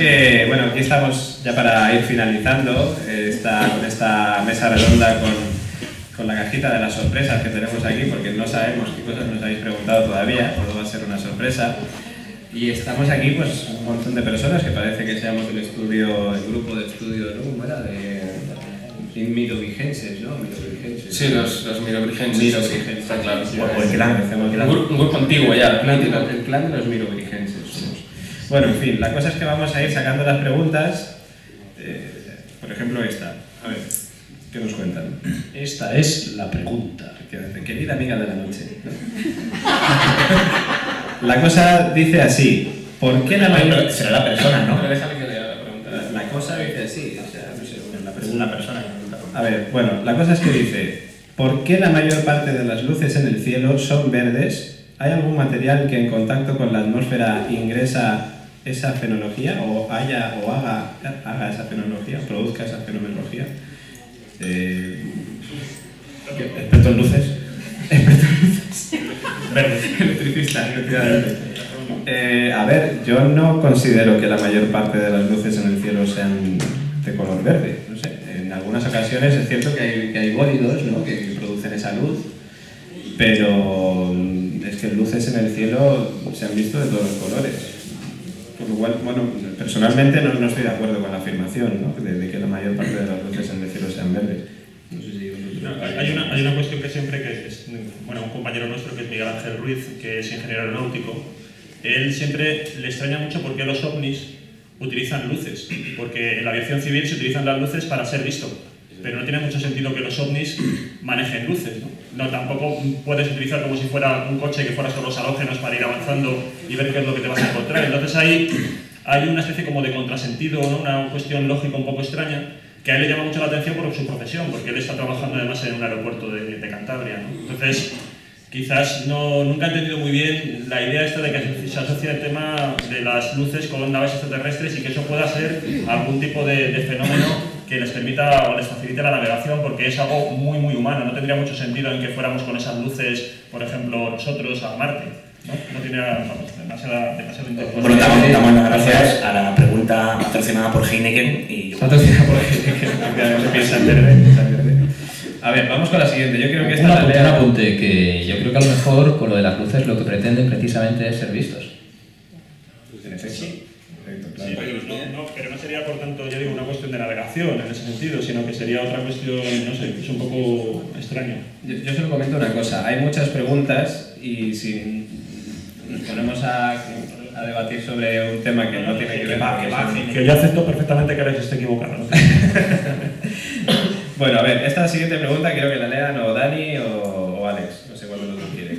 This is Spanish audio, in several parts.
que, bueno, aquí estamos ya para ir finalizando con esta mesa redonda con la cajita de las sorpresas que tenemos aquí, porque no sabemos qué cosas nos habéis preguntado todavía, todo va a ser una sorpresa. Y estamos aquí, pues, un montón de personas que parece que seamos el grupo de estudio, ¿no? ¿Cómo era? Mirovigenses, ¿no? Mirovigenses. Sí, los mirovigenses. Mirovigenses, está claro. O el clan, Un grupo antiguo ya. El clan de los mirovigenses. Bueno, en fin, la cosa es que vamos a ir sacando las preguntas. Por ejemplo, esta. A ver, ¿qué nos cuentan? Esta es la pregunta. Querida amiga de la noche, ¿no? La cosa dice así. ¿Por qué la mayor... Será la persona, ¿no? Pero déjame que lea la pregunta. La cosa dice así, o sea, no sé, Es una persona. A ver, bueno, la cosa es que dice, ¿por qué la mayor parte de las luces en el cielo son verdes? ¿Hay algún material que en contacto con la atmósfera ingresa esa fenomenología o haga esa fenomenología, produzca esa fenomenología? Experto en luces. Verdes. Electricista, efectivamente. A ver, yo no considero que la mayor parte de las luces en el cielo sean de color verde, no sé. En algunas ocasiones es cierto que hay bólidos, ¿no?, que producen esa luz, pero es que luces en el cielo se han visto de todos los colores. Por lo cual, bueno, personalmente no estoy de acuerdo con la afirmación, ¿no?, de que la mayor parte de las luces en el cielo sean verdes. No sé si hay una cuestión que siempre un compañero nuestro, que es Miguel Ángel Ruiz, que es ingeniero aeronáutico, él siempre le extraña mucho por qué los ovnis utilizan luces, porque en la aviación civil se utilizan las luces para ser visto, pero no tiene mucho sentido que los ovnis manejen luces, ¿no? Tampoco puedes utilizar como si fuera un coche que fueras con los halógenos para ir avanzando y ver qué es lo que te vas a encontrar. Entonces hay una especie como de contrasentido, ¿no?, una cuestión lógica un poco extraña, que a él le llama mucho la atención por su profesión, porque él está trabajando además en un aeropuerto de Cantabria, ¿no? Entonces, quizás nunca he entendido muy bien la idea esta de que se asocia el tema de las luces con naves extraterrestres y que eso pueda ser algún tipo de fenómeno que les permita o les facilite la navegación, porque es algo muy, muy humano. No tendría mucho sentido en que fuéramos con esas luces, por ejemplo, nosotros a Marte, ¿no? No tiene demasiado interés. Bueno, damos las gracias a la pregunta patrocinada por Heineken y... Patrocinada por Heineken, piensa en verde. A ver, vamos con la siguiente. Yo creo que esta un apunte, que yo creo que a lo mejor con lo de las luces lo que pretenden precisamente es ser vistos. En efecto. Sí. Claro. Sí, pero no sería, por tanto, yo digo, una cuestión de navegación en ese sentido, sino que sería otra cuestión, no sé, es un poco extraño. Yo solo comento una cosa. Hay muchas preguntas y si nos ponemos a debatir sobre un tema que no tiene que ver con que yo acepto perfectamente que Alex esté equivocado. Bueno, a ver, esta siguiente pregunta creo que la lean o Dani o Alex, no sé cuál de los dos quiere.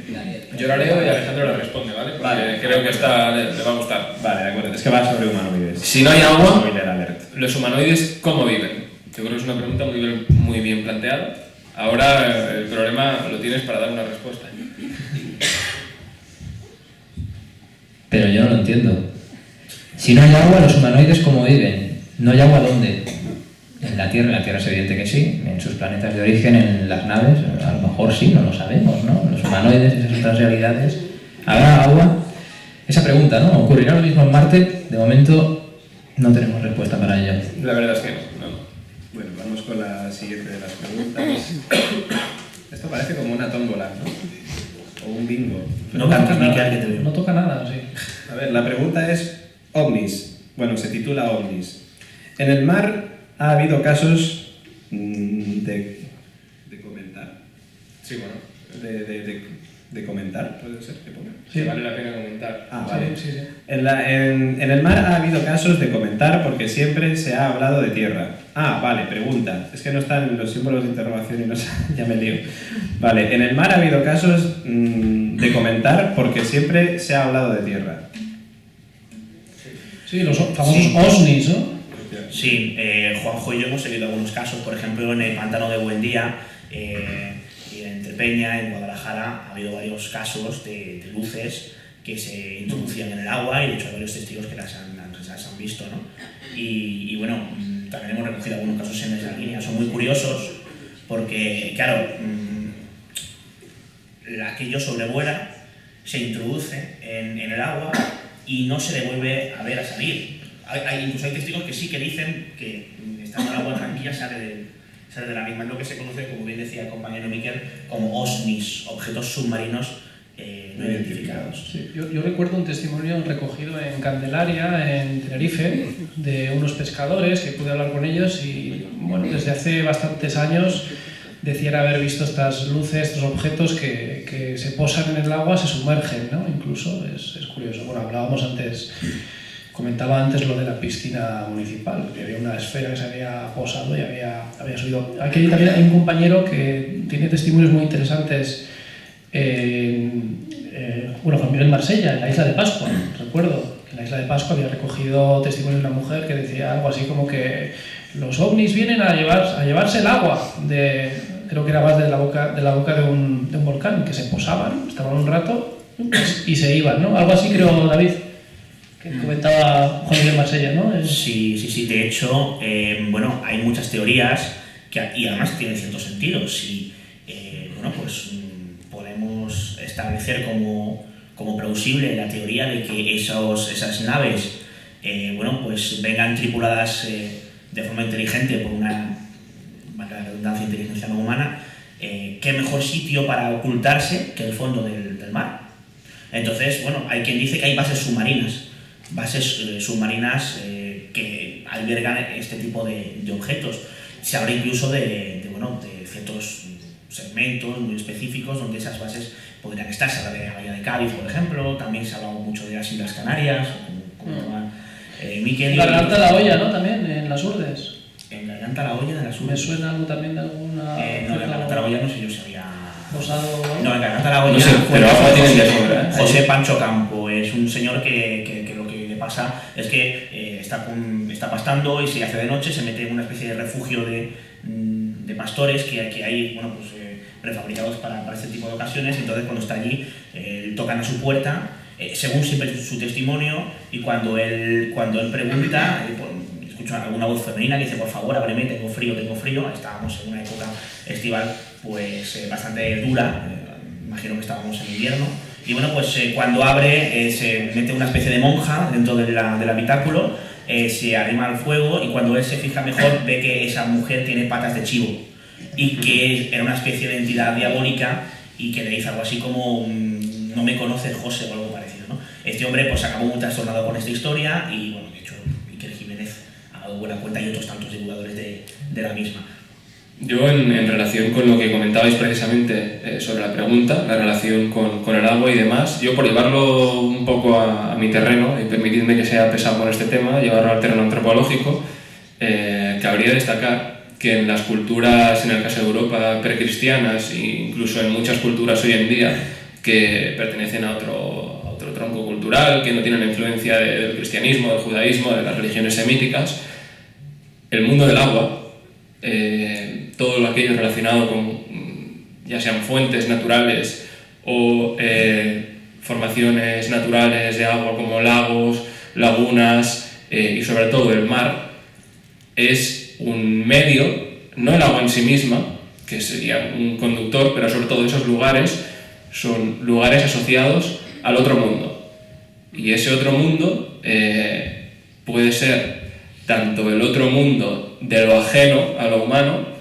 Yo la leo y Alejandro la responde, ¿vale? Porque Vale, creo que esta le va a gustar. Vale, de acuerdo, es que va sobre humanoides. Si no hay agua, Spoiler alert. ¿los humanoides cómo viven? Yo creo que es una pregunta muy bien planteada. Ahora el problema lo tienes para dar una respuesta. Pero yo no lo entiendo. Si no hay agua, ¿los humanoides cómo viven? ¿No hay agua dónde? En la Tierra es evidente que sí, en sus planetas de origen, en las naves, a lo mejor sí, no lo sabemos, ¿no? Los humanoides, esas otras realidades. ¿Habrá agua? Esa pregunta, ¿no? ¿Ocurrirá lo mismo en Marte? De momento no tenemos respuesta para ello. La verdad es que no. Bueno, vamos con la siguiente de las preguntas. Esto parece como una tómbola, ¿no? O un bingo. No cantes, Miquel, que te veo. No toca nada, sí. A ver, la pregunta es ovnis. Bueno, se titula ovnis. En el mar ha habido casos de comentar. Sí, bueno. De comentar, ¿puede ser que ponga? Sí, vale la pena comentar. Ah, vale. Sí. En el mar ha habido casos de comentar porque siempre se ha hablado de tierra. Ah, vale, pregunta. Es que no están los símbolos de interrogación y no sé, ya me lío. Vale, en el mar ha habido casos de comentar porque siempre se ha hablado de tierra. Sí, los famosos OSNIs, ¿no? Sí, Juanjo y yo hemos seguido algunos casos, por ejemplo en el pantano de Buendía y en Trepeña, en Guadalajara, ha habido varios casos de luces que se introducían en el agua y de hecho hay varios testigos que las han visto, ¿no? Y bueno, también hemos recogido algunos casos en esa línea, son muy curiosos porque, claro, aquello sobrevuela, se introduce en el agua y no se le vuelve a ver a salir. incluso hay testigos que sí que dicen que estando en agua tranquila sale de la misma. Es lo que se conoce, como bien decía el compañero Miquel, como OSNIs, objetos submarinos no identificados. Sí, yo recuerdo un testimonio recogido en Candelaria, en Tenerife, de unos pescadores que pude hablar con ellos y, bueno, desde hace bastantes años decían haber visto estas luces, estos objetos que se posan en el agua, se sumergen, ¿no? Incluso es curioso. Bueno, hablábamos antes, comentaba antes lo de la piscina municipal, que había una esfera que se había posado y había subido. Aquí también hay un compañero que tiene testimonios muy interesantes. Juan Miguel Marsella, en la isla de Pascua, recuerdo que en la isla de Pascua había recogido testimonios de una mujer que decía algo así como que los ovnis vienen a llevarse el agua, creo que era más de la boca de un volcán, que se posaban, estaban un rato y se iban, ¿no? Algo así creo, David, que comentaba Juan Miguel Marsella, ¿no? Sí, de hecho, bueno, hay muchas teorías y además tienen cierto sentido. Si, pues podemos establecer como plausible la teoría de que esas naves pues vengan tripuladas de forma inteligente por una, valga la redundancia, inteligencia no humana, qué mejor sitio para ocultarse que el fondo del mar. Entonces, bueno, hay quien dice que hay bases submarinas que albergan este tipo de objetos. Se habla incluso de ciertos segmentos muy específicos donde esas bases podrían estar. Se habla de la bahía de Cádiz, por ejemplo, también se ha hablado mucho de las Islas Canarias, como Miquel. En Garganta la Olla, ¿no? También, en las Urdes. En Garganta la Olla de las Urdes. ¿Me suena algo también de alguna...? No, en Garganta la Olla no sé yo si había... Posado... No, en Garganta la Olla... No sé, pero agua tienen de sobra, ¿eh? José Pancho Campo es un señor que lo que le pasa es que está pastando y se hace de noche, se mete en una especie de refugio de pastores que hay, prefabricados para este tipo de ocasiones. Entonces, cuando está allí, tocan a su puerta, según siempre su testimonio, y cuando él pregunta, escucha alguna voz femenina que dice: por favor, ábreme, tengo frío. Estábamos en una época estival pues bastante dura, imagino que estábamos en invierno, y bueno, pues cuando abre se mete una especie de monja dentro del habitáculo, se arrima al fuego, y cuando él se fija mejor ve que esa mujer tiene patas de chivo y que era una especie de entidad diabólica, y que le dice algo así como: no me conoces, José, o algo parecido, ¿no? Este hombre pues acabó muy trastornado con esta historia, y bueno, de hecho Iker Jiménez ha dado buena cuenta, y otros tantos divulgadores de la misma. Yo, en relación con lo que comentabais precisamente sobre la pregunta, la relación con el agua y demás, yo, por llevarlo un poco a mi terreno, y permitidme que sea pesado con este tema, llevarlo al terreno antropológico, cabría destacar que en las culturas, en el caso de Europa, precristianas, e incluso en muchas culturas hoy en día que pertenecen a otro tronco cultural, que no tienen la influencia del cristianismo, del judaísmo, de las religiones semíticas, el mundo del agua, todo aquello relacionado con ya sean fuentes naturales o formaciones naturales de agua como lagos, lagunas y sobre todo el mar, es un medio, no el agua en sí misma, que sería un conductor, pero sobre todo esos lugares son lugares asociados al otro mundo. Y ese otro mundo puede ser tanto el otro mundo de lo ajeno a lo humano,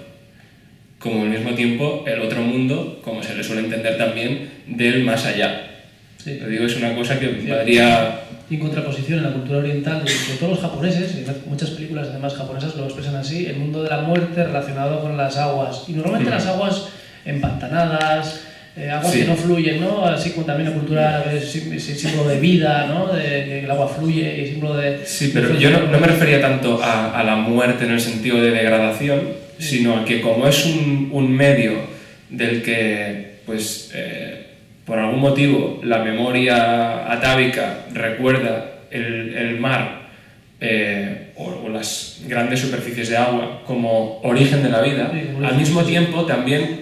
como al mismo tiempo el otro mundo, como se le suele entender también, del más allá. Sí. Lo digo, es una cosa que podría... En contraposición, en la cultura oriental, sobre todo los japoneses, y muchas películas además japonesas lo expresan así, el mundo de la muerte relacionado con las aguas. Y normalmente las aguas empantanadas, aguas que no fluyen, ¿no? Así como también la cultura árabe es símbolo de vida, ¿no? De que el agua fluye y símbolo de... Sí, pero yo no me refería tanto a la muerte en el sentido de degradación, sino a que como es un medio del que, pues, por algún motivo la memoria atávica recuerda el mar o las grandes superficies de agua como origen de la vida, al mismo tiempo también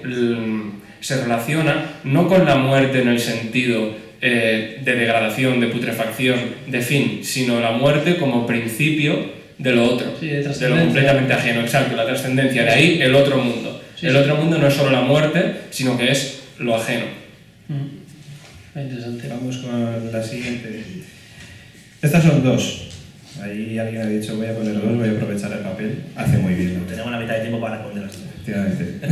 se relaciona no con la muerte en el sentido de degradación, de putrefacción, de fin, sino la muerte como principio de lo otro, de lo completamente ajeno, exacto, la trascendencia, de ahí el otro mundo. El otro mundo no es solo la muerte, sino que es lo ajeno. Interesante. Vamos con la siguiente. Estas son dos. Ahí alguien ha dicho, voy a poner 2, voy a aprovechar el papel. Hace muy bien, ¿no? Tenemos la mitad de tiempo para responder las dudas. Efectivamente.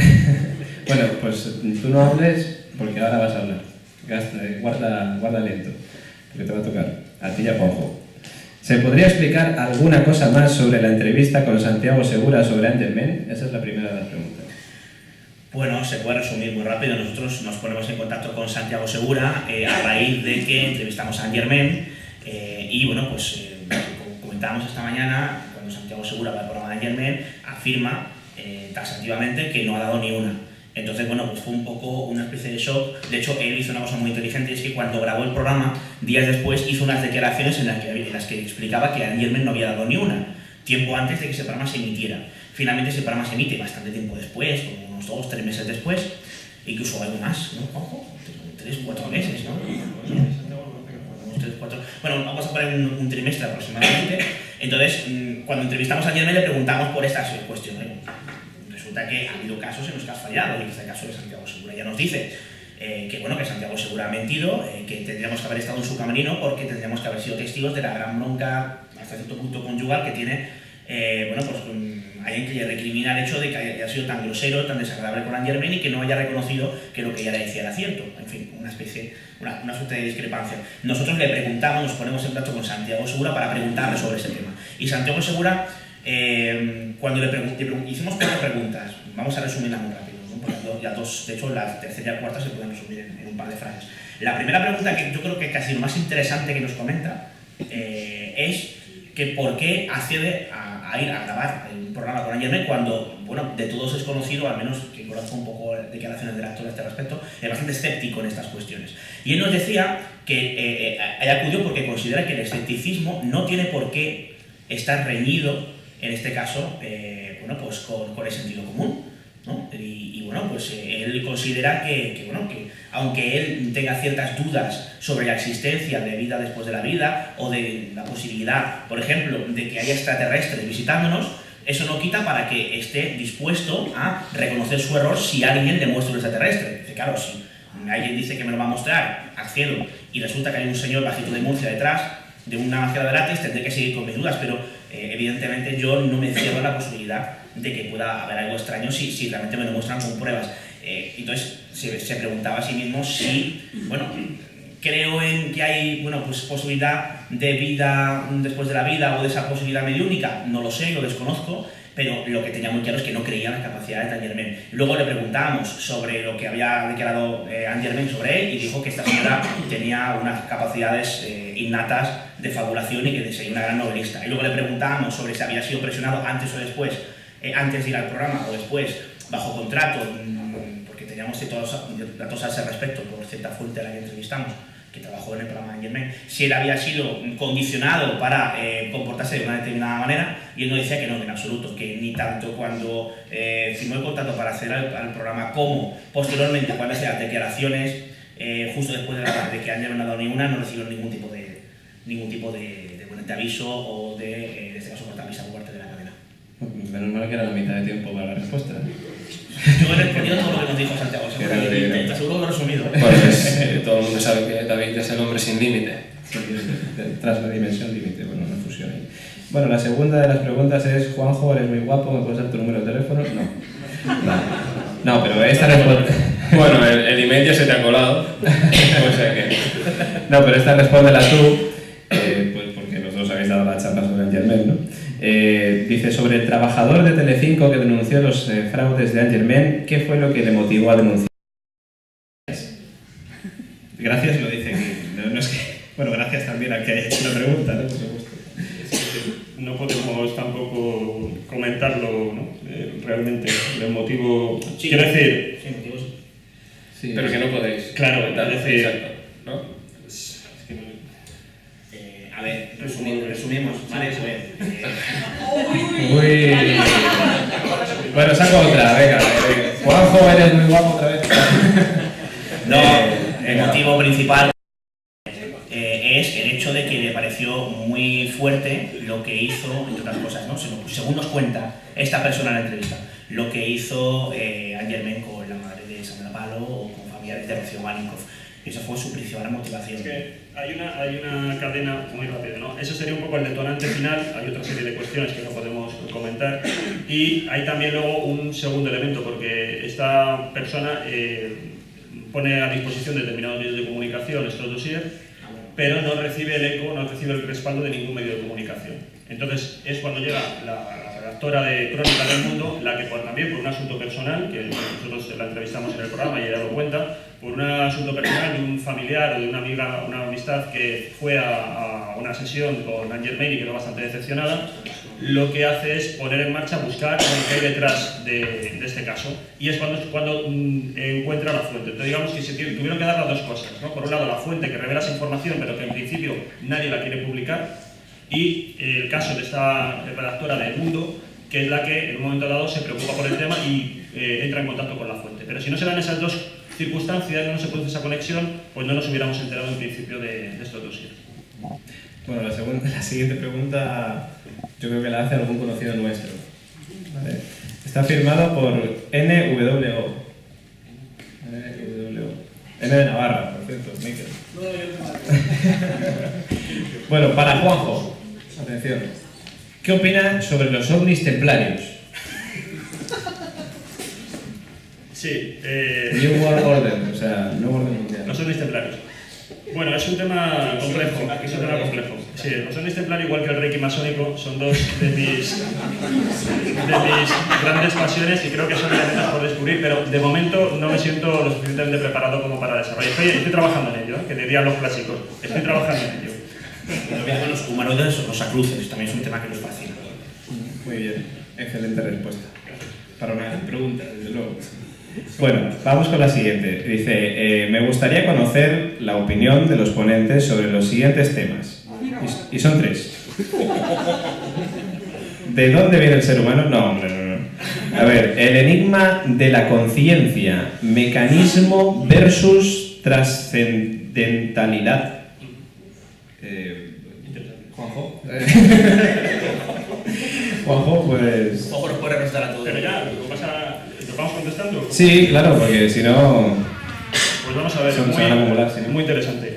Bueno, pues tú no hables porque ahora vas a hablar. Guarda aliento, porque te va a tocar. A ti y a Juanjo. ¿Se podría explicar alguna cosa más sobre la entrevista con Santiago Segura sobre Angermen? Esa es la primera de las preguntas. Bueno, se puede resumir muy rápido. Nosotros nos ponemos en contacto con Santiago Segura a raíz de que entrevistamos a Angermen y bueno, pues como comentábamos esta mañana, cuando Santiago Segura va al programa de Angermen, afirma taxativamente que no ha dado ni una. Entonces, bueno, pues fue un poco una especie de shock. De hecho, él hizo una cosa muy inteligente, y es que cuando grabó el programa, días después hizo unas declaraciones en las que explicaba que Angermen no había dado ni una, tiempo antes de que ese programa se emitiera. Finalmente ese programa se emite bastante tiempo después, como unos 2 o 3 meses después, incluso algo más, ¿no? Ojo, 3 o 4 meses, ¿no? 3, 4. Bueno, vamos a poner un trimestre aproximadamente. Entonces, cuando entrevistamos a Angermen le preguntamos por estas cuestiones. Resulta que ha habido casos en los que has fallado, y en este caso de Santiago Segura ya nos dice que bueno, que Santiago Segura ha mentido, que tendríamos que haber estado en su camerino porque tendríamos que haber sido testigos de la gran bronca hasta cierto punto conyugal que tiene, bueno, pues alguien que le recrimina el hecho de que haya sido tan grosero, tan desagradable con Angermen y que no haya reconocido que lo que ella le decía era cierto. En fin, una suerte de discrepancia. Nosotros le preguntamos, nos ponemos en contacto con Santiago Segura para preguntarle sobre ese tema. Y Santiago Segura, cuando le hicimos 4 preguntas, vamos a resumirlas muy rápido, ¿no? Porque ya 2, de hecho la tercera y la cuarta se pueden resumir en un par de frases. La primera pregunta, que yo creo que casi lo más interesante que nos comenta, es que por qué accede a ir a grabar un programa con Angermen cuando, bueno, de todos es conocido, al menos que conozco un poco declaraciones del actor a este respecto, es bastante escéptico en estas cuestiones. Y él nos decía que acudió porque considera que el escepticismo no tiene por qué estar reñido, en este caso, bueno, pues con el sentido común, ¿no? Y bueno, pues él considera que aunque él tenga ciertas dudas sobre la existencia de vida después de la vida o de la posibilidad, por ejemplo, de que haya extraterrestres visitándonos, eso no quita para que esté dispuesto a reconocer su error si alguien demuestra un extraterrestre. Dice, claro, si alguien dice que me lo va a mostrar, accedo, y resulta que hay un señor bajito de Murcia detrás de una macera de látex, tendré que seguir con mis dudas, pero evidentemente yo no me cierro la posibilidad de que pueda haber algo extraño si realmente me lo muestran con pruebas. Entonces se preguntaba a sí mismo si, bueno, creo en que hay, bueno, pues posibilidad de vida después de la vida o de esa posibilidad mediúnica, no lo sé, lo desconozco, pero lo que tenía muy claro es que no creía en las capacidades de Angermen. Luego le preguntábamos sobre lo que había declarado Angermen sobre él y dijo que esta señora tenía unas capacidades innatas de fabulación y que sería una gran novelista. Y luego le preguntábamos sobre si había sido presionado antes o después, antes de ir al programa o después, bajo contrato, porque teníamos ciertos datos a ese respecto por cierta fuente a la que entrevistamos, que trabajó en el programa de Angermen, si él había sido condicionado para comportarse de una determinada manera, y él nos decía que no, en absoluto, que ni tanto cuando firmó el contrato para hacer al programa como posteriormente cuando hacía las declaraciones, justo después de que Angermen no ha dado ninguna, no recibió ningún tipo de aviso o en este caso cortavisa por parte de la cadena. Menos mal que era la mitad de tiempo para la respuesta. Yo he respondido todo lo que nos dijo Santiago Segura y te aseguro que lo he resumido. Pues todo el mundo sabe que David es el hombre sin límite. Tras la dimensión límite, bueno, una fusión ahí. Bueno, la segunda de las preguntas es: Juanjo, eres muy guapo, ¿me puedes dar tu número de teléfono? No. Vale. No, pero esta respuesta... Bueno, el email ya se te ha colado. O sea que... No, pero esta respóndela tú, pues porque los dos habéis dado la charla sobre Angermen, ¿no? Dice, sobre el trabajador de Telecinco que denunció los fraudes de Angermen, ¿qué fue lo que le motivó a denunciar? Gracias, lo dice aquí. No es que... Bueno, gracias también a que haya hecho la pregunta, ¿no? Por supuesto. No podemos tampoco comentarlo, ¿no? Realmente, el motivo... Sí, quiero decir... Sí, motivos. Sí. Pero que no podéis. Claro, comentarlo, es decir... exacto, ¿no? A ver, resumimos, ¿vale? Uy. Bueno, saco otra, venga. Juanjo, eres muy guapo otra vez. No, el motivo principal es el hecho de que le pareció muy fuerte lo que hizo, entre otras cosas, ¿no? Según nos cuenta esta persona en la entrevista, lo que hizo Angermen con la madre de Sandra Palo o con familiares de Rocío Malinkoff. Y esa fue su principal motivación. Es que hay una cadena muy rápida, ¿no? Eso sería un poco el detonante final, hay otra serie de cuestiones que no podemos comentar, y hay también luego un segundo elemento, porque esta persona pone a disposición de determinados medios de comunicación estos dossiers, pero no recibe el eco, no recibe el respaldo de ningún medio de comunicación. Entonces es cuando llega la redactora de Crónica del Mundo, la que también por un asunto personal, que nosotros la entrevistamos en el programa y ella lo cuenta, por un asunto personal de un familiar o de una amiga, una amistad que fue a una sesión con Anne Germain y quedó bastante decepcionada, lo que hace es poner en marcha, buscar qué hay detrás de este caso, y es cuando encuentra la fuente. Entonces digamos que se tuvieron que dar las dos cosas, ¿no? Por un lado la fuente que revela esa información pero que en principio nadie la quiere publicar, y el caso de esta redactora de El Mundo, que es la que en un momento dado se preocupa por el tema y entra en contacto con la fuente. Pero si no se dan esas dos circunstancias, no se produce esa conexión, pues no nos hubiéramos enterado en principio de estos dossiers. Bueno, la siguiente pregunta yo creo que la hace algún conocido nuestro. ¿Vale? Está firmado por NWO. N de Navarra, por cierto, Miquel. Bueno, para Juanjo, atención. ¿Qué opina sobre los ovnis templarios? Sí, New World Order, o sea, Nuevo Orden Mundial. los ovnis templarios. Bueno, es un tema complejo. Sí, los ovnis templarios, igual que el reiki masónico, son dos de mis grandes pasiones y creo que son elementos por descubrir, pero de momento no me siento lo suficientemente preparado como para desarrollar. Estoy trabajando en ello, que dirían los clásicos. Estoy trabajando en ello. También los humanoides o los acruces, también es un tema que nos fascina. Muy bien, excelente respuesta. Para una pregunta, desde luego. Bueno, vamos con la siguiente. Dice, me gustaría conocer la opinión de los ponentes sobre los siguientes temas. Y son 3. ¿De dónde viene el ser humano? No, hombre, no. A ver, el enigma de la conciencia, mecanismo versus trascendentalidad. Juanjo. Juanjo, pues... Ojo, nos puede representar a todos. Pero ya, ¿lo vamos contestando? Sí, claro, porque si no... Pues vamos a ver, se van a acumular, sí, ¿no? muy interesante.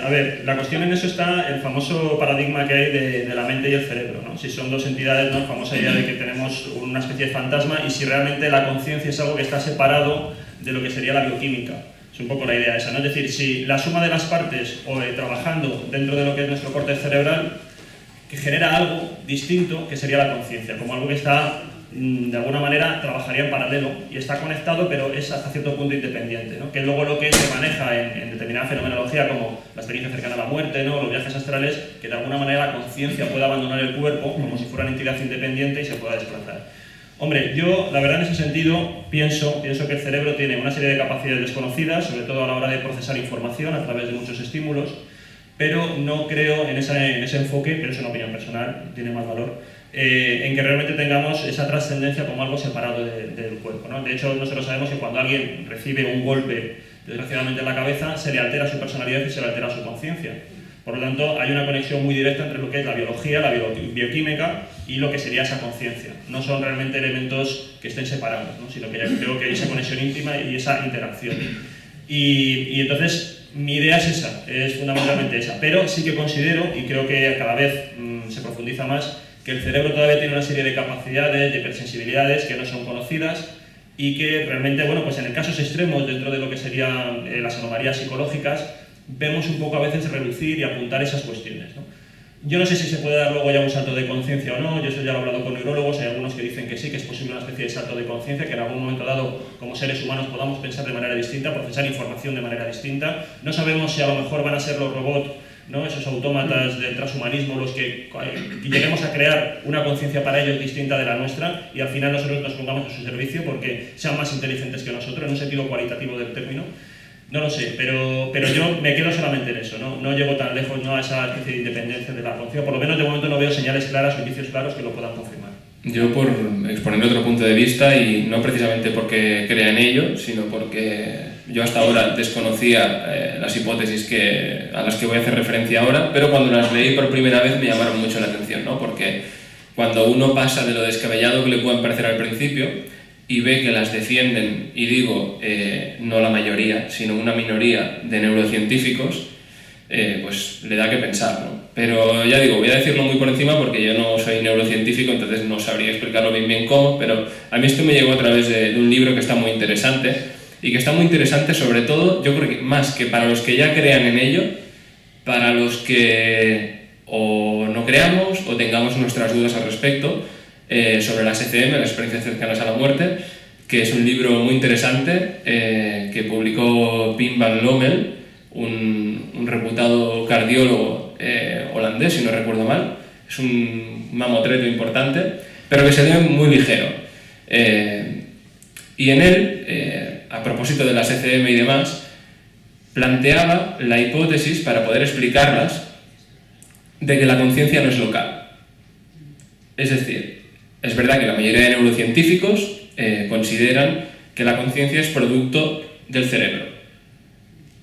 A ver, la cuestión en eso está el famoso paradigma que hay de la mente y el cerebro, ¿no? Si son dos entidades, ¿no? La famosa idea de que tenemos una especie de fantasma y si realmente la conciencia es algo que está separado de lo que sería la bioquímica. Es un poco la idea esa, ¿no? Es decir, si la suma de las partes o trabajando dentro de lo que es nuestro córtex cerebral que genera algo distinto que sería la conciencia, como algo que está de alguna manera trabajaría en paralelo y está conectado pero es hasta cierto punto independiente, ¿no? Que es luego lo que se maneja en determinada fenomenología como la experiencia cercana a la muerte, ¿no? Los viajes astrales, que de alguna manera la conciencia puede abandonar el cuerpo como si fuera una entidad independiente y se pueda desplazar. Hombre, yo la verdad en ese sentido pienso que el cerebro tiene una serie de capacidades desconocidas, sobre todo a la hora de procesar información a través de muchos estímulos, pero no creo en ese enfoque, pero es una opinión personal, tiene más valor, en que realmente tengamos esa trascendencia como algo separado del cuerpo, ¿no? De hecho, nosotros sabemos que cuando alguien recibe un golpe, desgraciadamente en la cabeza, se le altera su personalidad y se le altera su conciencia. Por lo tanto, hay una conexión muy directa entre lo que es la biología, la bioquímica y lo que sería esa conciencia. No son realmente elementos que estén separados, ¿no? Sino que ya creo que hay esa conexión íntima y esa interacción. Y entonces, mi idea es esa, es fundamentalmente esa. Pero sí que considero, y creo que cada vez se profundiza más, que el cerebro todavía tiene una serie de capacidades, de hipersensibilidades que no son conocidas y que realmente, bueno, pues en casos extremos dentro de lo que serían las anomalías psicológicas, vemos un poco a veces relucir y apuntar esas cuestiones, ¿no? Yo no sé si se puede dar luego ya un salto de conciencia o no, yo eso ya lo he hablado con neurólogos, hay algunos que dicen que sí, que es posible una especie de salto de conciencia, que en algún momento dado, como seres humanos, podamos pensar de manera distinta, procesar información de manera distinta. No sabemos si a lo mejor van a ser los robots, ¿no? Esos autómatas del transhumanismo los que lleguemos a crear una conciencia para ellos distinta de la nuestra y al final nosotros nos pongamos a su servicio porque sean más inteligentes que nosotros, en un sentido cualitativo del término. No lo sé, pero yo me quedo solamente en eso, no llego tan lejos, ¿no? A esa especie de independencia de la conciencia, por lo menos de momento no veo señales claras o indicios claros que lo puedan confirmar. Yo por exponer otro punto de vista y no precisamente porque crea en ello, sino porque yo hasta ahora desconocía las hipótesis a las que voy a hacer referencia ahora, pero cuando las leí por primera vez me llamaron mucho la atención, ¿no? Porque cuando uno pasa de lo descabellado que le puedan parecer al principio y ve que las defienden, y digo, no la mayoría, sino una minoría de neurocientíficos, pues le da que pensar, ¿no? Pero ya digo, voy a decirlo muy por encima porque yo no soy neurocientífico, entonces no sabría explicarlo bien cómo, pero a mí esto me llegó a través de un libro que está muy interesante, y que está muy interesante sobre todo, yo creo que más que para los que ya crean en ello, para los que o no creamos o tengamos nuestras dudas al respecto, sobre las ECM, las experiencias cercanas a la muerte, que es un libro muy interesante que publicó Pim van Lommel, un reputado cardiólogo holandés, si no recuerdo mal. Es un mamotreto importante, pero que se lee muy ligero. Y en él, a propósito de las ECM y demás, planteaba la hipótesis, para poder explicarlas, de que la conciencia no es local. Es decir, es verdad que la mayoría de neurocientíficos consideran que la conciencia es producto del cerebro.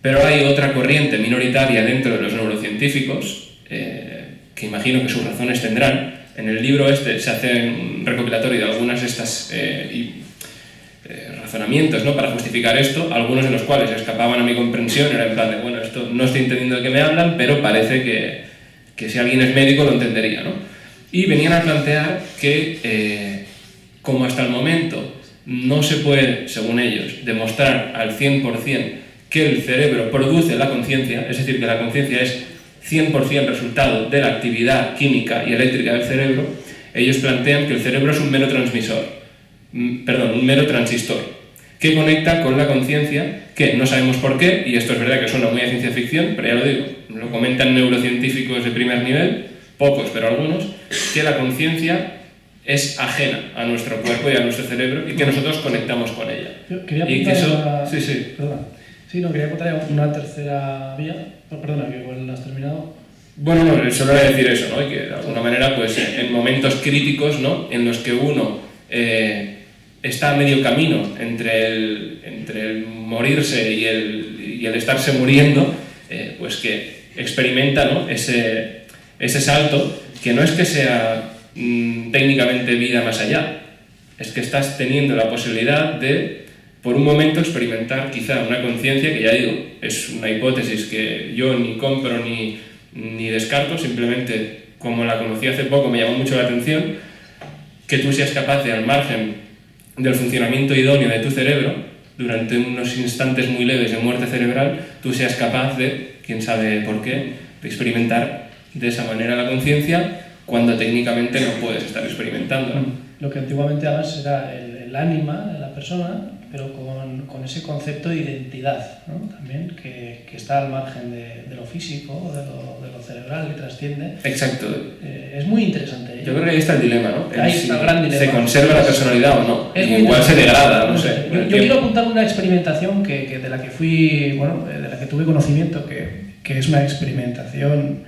Pero hay otra corriente minoritaria dentro de los neurocientíficos, que imagino que sus razones tendrán. En el libro este se hace un recopilatorio de algunas de estas razonamientos, ¿no?, para justificar esto, algunos de los cuales escapaban a mi comprensión. Era en plan de, bueno, esto no estoy entendiendo de qué me hablan, pero parece que si alguien es médico lo entendería, ¿no? Y venían a plantear que, como hasta el momento no se puede, según ellos, demostrar al 100% que el cerebro produce la conciencia, es decir, que la conciencia es 100% resultado de la actividad química y eléctrica del cerebro, ellos plantean que el cerebro es un mero transistor, que conecta con la conciencia, que no sabemos por qué, y esto es verdad que suena muy a ciencia ficción, pero ya lo digo, lo comentan neurocientíficos de primer nivel, pocos, pero algunos, que la conciencia es ajena a nuestro cuerpo y a nuestro cerebro y que nosotros conectamos con ella. Yo quería y que eso... quería apuntar una tercera vía. Perdona, que igual la has terminado. Bueno, no, solo voy a decir eso, ¿no? Y que de alguna manera, pues en momentos críticos, ¿no?, en los que uno está a medio camino entre el morirse y el estarse muriendo, pues que experimenta, ¿no?, ese salto, que no es que sea técnicamente vida más allá, es que estás teniendo la posibilidad de, por un momento, experimentar quizá una conciencia que, ya digo, es una hipótesis que yo ni compro ni descarto, simplemente como la conocí hace poco me llamó mucho la atención, que tú seas capaz de, al margen del funcionamiento idóneo de tu cerebro, durante unos instantes muy leves de muerte cerebral, tú seas capaz de, quién sabe por qué, de experimentar de esa manera la conciencia cuando técnicamente no puedes estar experimentando, ¿no? Lo que antiguamente además era el ánima de la persona, pero con ese concepto de identidad, ¿no?, también, que está al margen de lo físico, de lo cerebral, que trasciende. Exacto. Es muy interesante. Yo creo que ahí está el dilema, ¿no? Ahí está el gran dilema. ¿Se conserva la personalidad o no? Igual se degrada, no sé. Yo quiero apuntar una experimentación de la que de la que tuve conocimiento, que es una experimentación,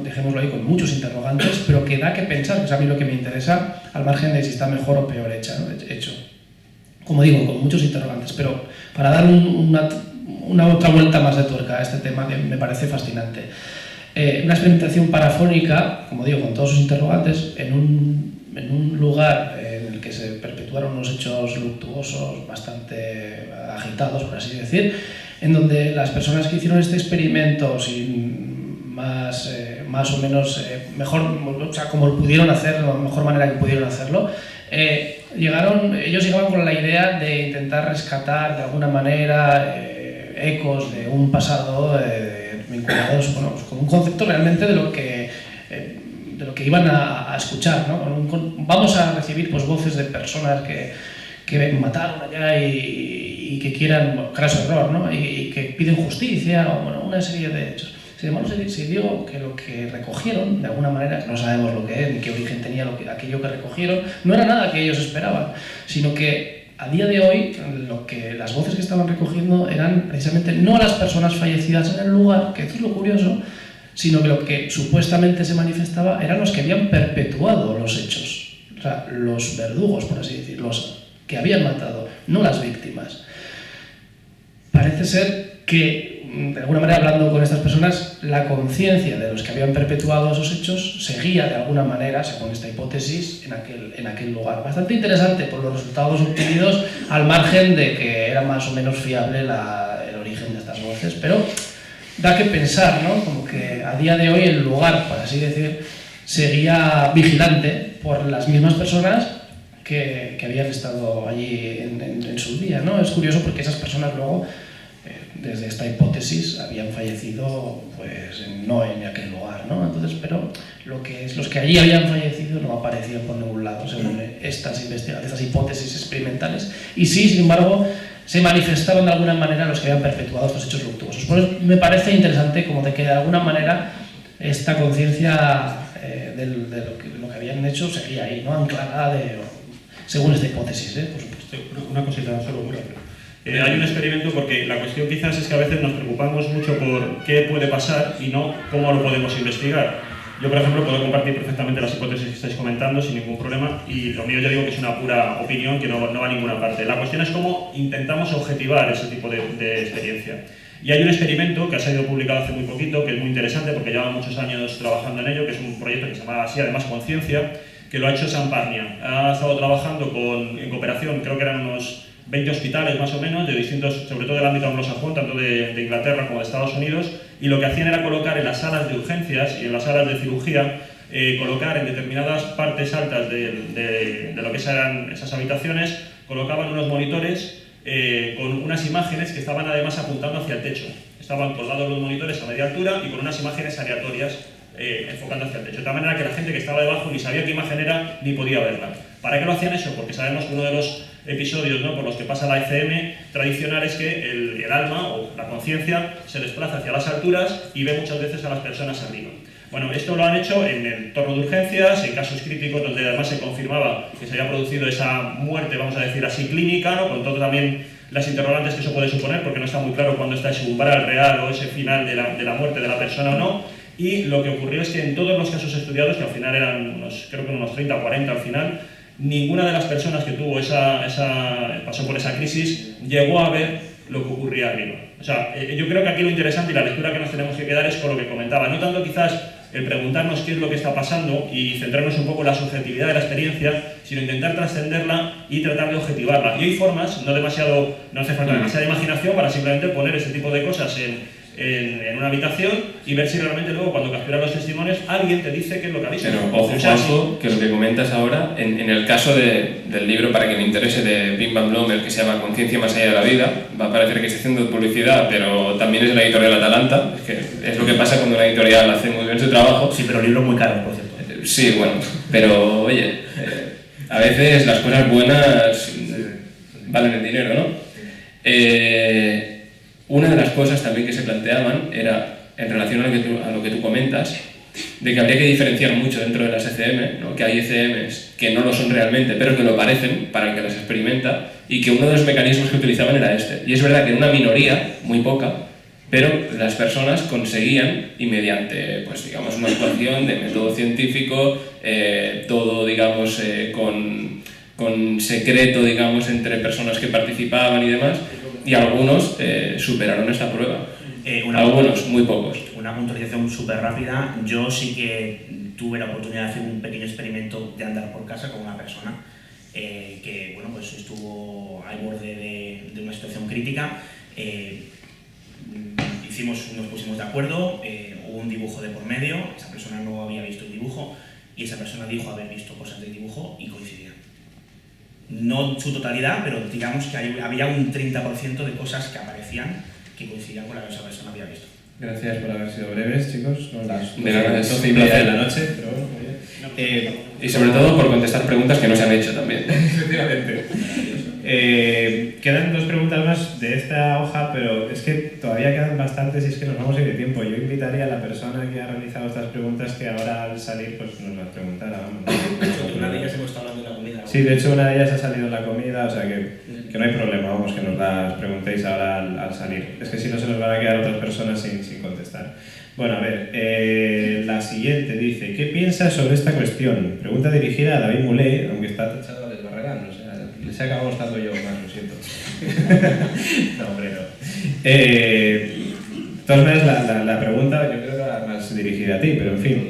dejémoslo ahí con muchos interrogantes, pero que da que pensar, que es a mí lo que me interesa, al margen de si está mejor o peor hecho. Como digo, con muchos interrogantes, pero para dar una otra vuelta más de tuerca a este tema que me parece fascinante. Una experimentación parafónica, como digo, con todos sus interrogantes, en un lugar en el que se perpetuaron unos hechos luctuosos bastante agitados, por así decir, en donde las personas que hicieron este experimento más o menos mejor, o sea, como lo pudieron hacer, la mejor manera que pudieron hacerlo, ellos llegaban con la idea de intentar rescatar de alguna manera ecos de un pasado vinculados con un concepto realmente de lo que iban a escuchar, ¿no? Vamos a recibir pues voces de personas que mataron allá y que quieran, craso error, ¿no? y que piden justicia, o una serie de hechos. Sin embargo, se dio que lo que recogieron, de alguna manera, que no sabemos lo que es, ni qué origen tenía aquello que recogieron, no era nada que ellos esperaban, sino que a día de hoy las voces que estaban recogiendo eran precisamente no a las personas fallecidas en el lugar, que esto es lo curioso, sino que lo que supuestamente se manifestaba eran los que habían perpetuado los hechos, o sea, los verdugos, por así decirlo, los que habían matado, no las víctimas. Parece ser que de alguna manera, hablando con estas personas, la conciencia de los que habían perpetuado esos hechos seguía de alguna manera, según esta hipótesis, en aquel lugar. Bastante interesante por los resultados obtenidos, al margen de que era más o menos fiable el origen de estas voces, pero da que pensar, ¿no? Como que a día de hoy el lugar, por así decir, seguía vigilante por las mismas personas que habían estado allí en su día, ¿no? Es curioso porque esas personas luego, desde esta hipótesis, habían fallecido, pues no en aquel lugar, ¿no? Entonces, pero los que allí habían fallecido no aparecían por ningún lado, según estas hipótesis experimentales, y sí, sin embargo, se manifestaban de alguna manera los que habían perpetuado estos hechos luctuosos. Por eso me parece interesante como de que de alguna manera esta conciencia de lo que habían hecho seguía ahí, ¿no? Anclada según esta hipótesis, por supuesto. Una cosita solo muy rápido. Hay un experimento porque la cuestión quizás es que a veces nos preocupamos mucho por qué puede pasar y no cómo lo podemos investigar. Yo, por ejemplo, puedo compartir perfectamente las hipótesis que estáis comentando sin ningún problema, y lo mío ya digo que es una pura opinión que no va a ninguna parte. La cuestión es cómo intentamos objetivar ese tipo de experiencia. Y hay un experimento que ha sido publicado hace muy poquito, que es muy interesante porque lleva muchos años trabajando en ello, que es un proyecto que se llama así, además Conciencia, que lo ha hecho Sam Parnia. Ha estado trabajando en cooperación, creo que eran unos 20 hospitales más o menos, de distintos, sobre todo del ámbito anglosajón, tanto de Inglaterra como de Estados Unidos, y lo que hacían era colocar en las salas de urgencias y en las salas de cirugía, colocar en determinadas partes altas de lo que eran esas habitaciones, colocaban unos monitores con unas imágenes que estaban además apuntando hacia el techo. Estaban colgados los monitores a media altura y con unas imágenes aleatorias enfocando hacia el techo, de tal manera que la gente que estaba debajo ni sabía qué imagen era ni podía verla. ¿Para qué lo hacían eso? Porque sabemos que uno de los episodios, ¿no?, por los que pasa la ECM tradicional es que el alma o la conciencia se desplaza hacia las alturas y ve muchas veces a las personas arriba. Bueno, esto lo han hecho en el entorno de urgencias, en casos críticos donde además se confirmaba que se había producido esa muerte, vamos a decir así, clínica, ¿no?, con todo también las interrogantes que eso puede suponer, porque no está muy claro cuándo está ese umbral real o ese final de la muerte de la persona o no. Y lo que ocurrió es que en todos los casos estudiados, que al final eran creo que unos 30 o 40 al final, ninguna de las personas que tuvo pasó por esa crisis llegó a ver lo que ocurría arriba. O sea, yo creo que aquí lo interesante y la lectura que nos tenemos que quedar es con lo que comentaba, no tanto quizás el preguntarnos qué es lo que está pasando y centrarnos un poco en la subjetividad de la experiencia, sino intentar trascenderla y tratar de objetivarla. Y hay formas, no hace falta demasiada imaginación para simplemente poner ese tipo de cosas en una habitación y ver si realmente luego, cuando capturan los testimonios, alguien te dice qué es lo que ha visto. Pero ojo, Juanjo, que lo que comentas ahora, en el caso del libro, para quien le interese, de Wim van Blommel, que se llama Conciencia más allá de la vida, va a parecer que estoy haciendo publicidad, pero también es de la editorial Atalanta, que es lo que pasa cuando una editorial hace muy bien su trabajo. Sí, pero libros muy caros, por cierto. Sí, bueno, pero oye, a veces las cosas buenas valen el dinero, ¿no? Una de las cosas también que se planteaban era, en relación a lo que tú comentas, de que habría que diferenciar mucho dentro de las ECM, ¿no?, que hay ECMs que no lo son realmente, pero que lo parecen para el que las experimenta, y que uno de los mecanismos que utilizaban era este. Y es verdad que en una minoría, muy poca, pero las personas conseguían, y mediante, pues digamos, una actuación de método científico, todo, digamos, con secreto, digamos, entre personas que participaban y demás, y algunos superaron esta prueba. Algunos, muy pocos. Una puntualización súper rápida. Yo sí que tuve la oportunidad de hacer un pequeño experimento de andar por casa con una persona que, bueno, pues estuvo al borde de una situación crítica. Nos pusimos de acuerdo, hubo un dibujo de por medio, esa persona no había visto el dibujo y esa persona dijo haber visto cosas del dibujo y coincidían. No su totalidad, pero digamos que había un 30% de cosas que aparecían que coincidían con lo que esa persona había visto. Gracias por haber sido breves, chicos. Son las de nada, es 12:30 de la noche, pero bueno, y sobre todo por contestar preguntas que no se han hecho también. Efectivamente. Quedan dos preguntas más de esta hoja, pero es que todavía quedan bastantes y es que nos vamos a ir de tiempo. Yo invitaría a la persona que ha realizado estas preguntas que ahora al salir pues nos las preguntara. Una de ellas hemos estado hablando de la comida. Sí, de hecho una de ellas ha salido en la comida, o sea que no hay problema, vamos, que nos las preguntéis ahora al salir. Es que si no se nos van a quedar otras personas sin contestar. Bueno, a ver, la siguiente dice, ¿qué piensas sobre esta cuestión? Pregunta dirigida a David Mulé, aunque está tachado de Barragán, o sea, les he acabado estando yo más, lo siento. No, hombre, no. todas maneras, la pregunta yo creo que era más dirigida a ti, pero en fin.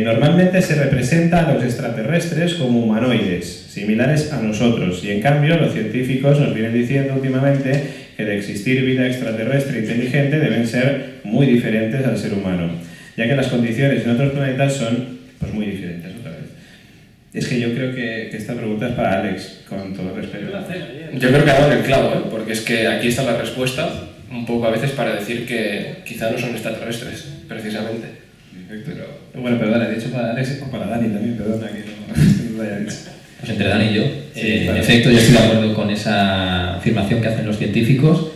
Normalmente se representa a los extraterrestres como humanoides, similares a nosotros, y en cambio los científicos nos vienen diciendo últimamente que de existir vida extraterrestre inteligente deben ser muy diferentes al ser humano, ya que las condiciones en otros planetas son pues muy diferentes otra vez. Es que yo creo que esta pregunta es para Alex, con todo respeto. Yo creo que ha dado en el clavo, porque es que aquí está la respuesta, un poco a veces para decir que quizá no son extraterrestres, precisamente. Perfecto. Bueno, perdona, he dicho para Alex o para Dani también, perdona que no lo haya dicho. Pues entre Dani y yo, Sí, claro. en efecto, yo estoy de acuerdo con esa afirmación que hacen los científicos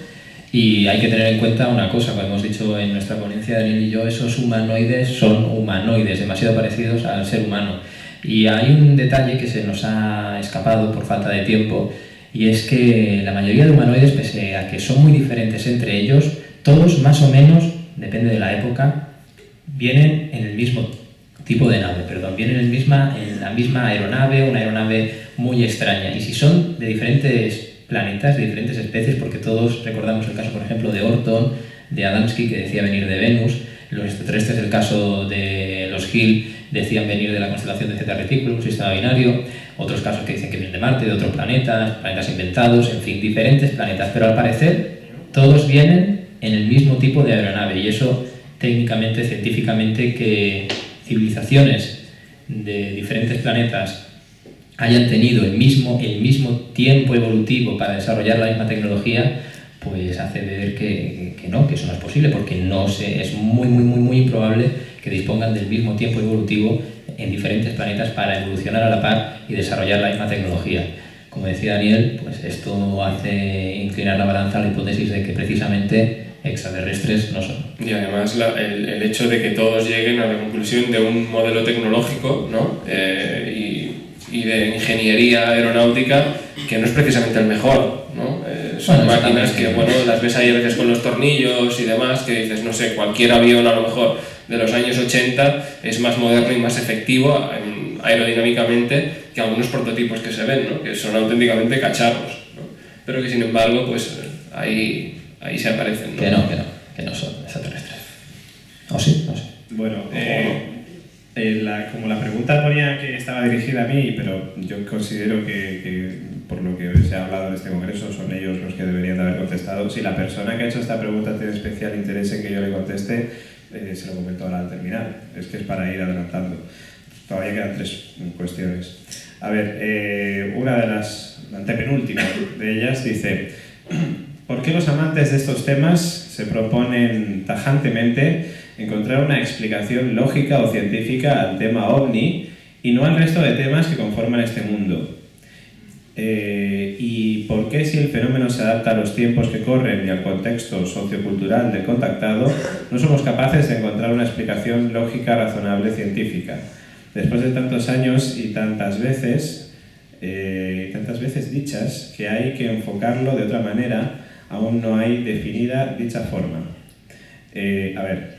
y hay que tener en cuenta una cosa, como hemos dicho en nuestra ponencia, Daniel y yo, esos humanoides son humanoides, demasiado parecidos al ser humano. Y hay un detalle que se nos ha escapado por falta de tiempo y es que la mayoría de humanoides, pese a que son muy diferentes entre ellos, todos más o menos, depende de la época, vienen en el mismo tipo de nave, vienen en la misma aeronave, una aeronave muy extraña. Y si son de diferentes planetas, de diferentes especies, porque todos recordamos el caso, por ejemplo, de Orton, de Adamski, que decía venir de Venus, los extraterrestres, el caso de los Hill, decían venir de la constelación de Zeta Reticuli, un sistema binario, otros casos que dicen que vienen de Marte, de otro planeta, planetas inventados, en fin, diferentes planetas, pero al parecer todos vienen en el mismo tipo de aeronave y eso técnicamente, científicamente, que civilizaciones de diferentes planetas hayan tenido el mismo tiempo evolutivo para desarrollar la misma tecnología, pues hace ver que no, que eso no es posible, porque es muy improbable que dispongan del mismo tiempo evolutivo en diferentes planetas para evolucionar a la par y desarrollar la misma tecnología. Como decía Daniel, pues esto hace inclinar la balanza a la hipótesis de que precisamente extraterrestres no son. Y además el hecho de que todos lleguen a la conclusión de un modelo tecnológico, ¿no? Y de ingeniería aeronáutica que no es precisamente el mejor, ¿no? Son máquinas que, bueno, las ves ahí a veces con los tornillos y demás, que dices, no sé, cualquier avión a lo mejor de los años 80 es más moderno y más efectivo aerodinámicamente que algunos prototipos que se ven, ¿no? Que son auténticamente cacharros, ¿no? Pero que sin embargo, pues ahí se aparecen, ¿no? Que no son extraterrestres. ¿O sí? No sé. Bueno, como la pregunta ponía que estaba dirigida a mí, pero yo considero que por lo que se ha hablado en este congreso son ellos los que deberían de haber contestado. Si la persona que ha hecho esta pregunta tiene especial interés en que yo le conteste, se lo comento ahora al terminar. Es que es para ir adelantando. Todavía quedan 3 cuestiones. A ver, una de las, la antepenúltima de ellas dice: ¿por qué los amantes de estos temas se proponen tajantemente encontrar una explicación lógica o científica al tema OVNI y no al resto de temas que conforman este mundo? ¿Y por qué, si el fenómeno se adapta a los tiempos que corren y al contexto sociocultural del contactado, no somos capaces de encontrar una explicación lógica, razonable, científica? Después de tantos años y tantas veces dichas que hay que enfocarlo de otra manera, aún no hay definida dicha forma. A ver,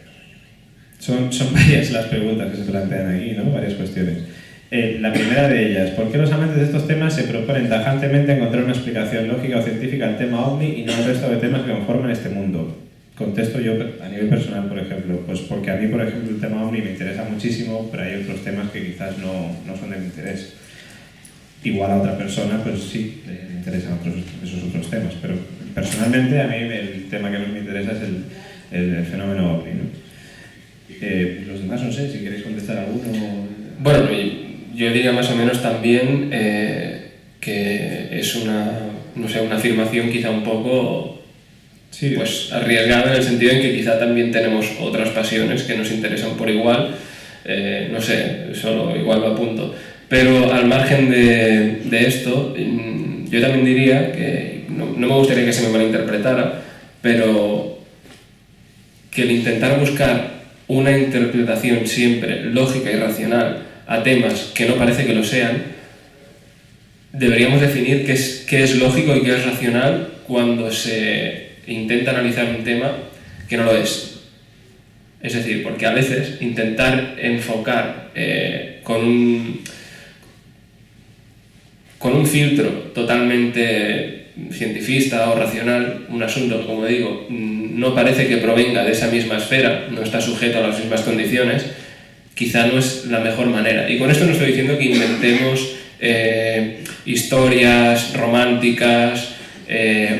son varias las preguntas que se plantean aquí, ¿no? Varias cuestiones. La primera de ellas: ¿por qué los amantes de estos temas se proponen tajantemente encontrar una explicación lógica o científica al tema OVNI y no al resto de temas que conforman este mundo? Contesto yo a nivel personal, por ejemplo, pues porque a mí, por ejemplo, el tema OVNI me interesa muchísimo, pero hay otros temas que quizás no son de mi interés. Igual a otra persona, pues sí, le interesan esos otros temas, pero personalmente a mí el tema que más me interesa es el fenómeno OVNI, ¿no? Los demás, no sé, si queréis contestar alguno. Bueno, yo diría más o menos también que es una afirmación quizá un poco Sí, pues arriesgada, en el sentido en que quizá también tenemos otras pasiones que nos interesan por igual, no sé, solo igual lo apunto. Pero al margen de esto, yo también diría que no me gustaría que se me malinterpretara, pero que el intentar buscar una interpretación siempre lógica y racional a temas que no parece que lo sean, deberíamos definir qué es lógico y qué es racional cuando se intenta analizar un tema que no lo es. Es decir, porque a veces intentar enfocar con un filtro totalmente cientifista o racional, un asunto, como digo, no parece que provenga de esa misma esfera, no está sujeto a las mismas condiciones, quizá no es la mejor manera. Y con esto no estoy diciendo que inventemos historias románticas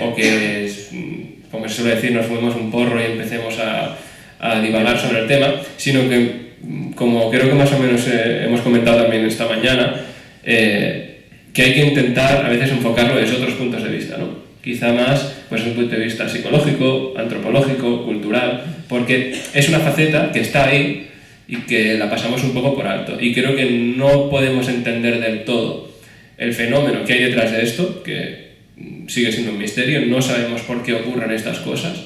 o que, como se suele decir, nos fumemos un porro y empecemos a divagar sobre el tema, sino que, como creo que más o menos hemos comentado también esta mañana, que hay que intentar a veces enfocarlo desde otros puntos de vista, ¿no? Quizá más pues, desde un punto de vista psicológico, antropológico, cultural, porque es una faceta que está ahí y que la pasamos un poco por alto. Y creo que no podemos entender del todo el fenómeno que hay detrás de esto, que sigue siendo un misterio, no sabemos por qué ocurren estas cosas,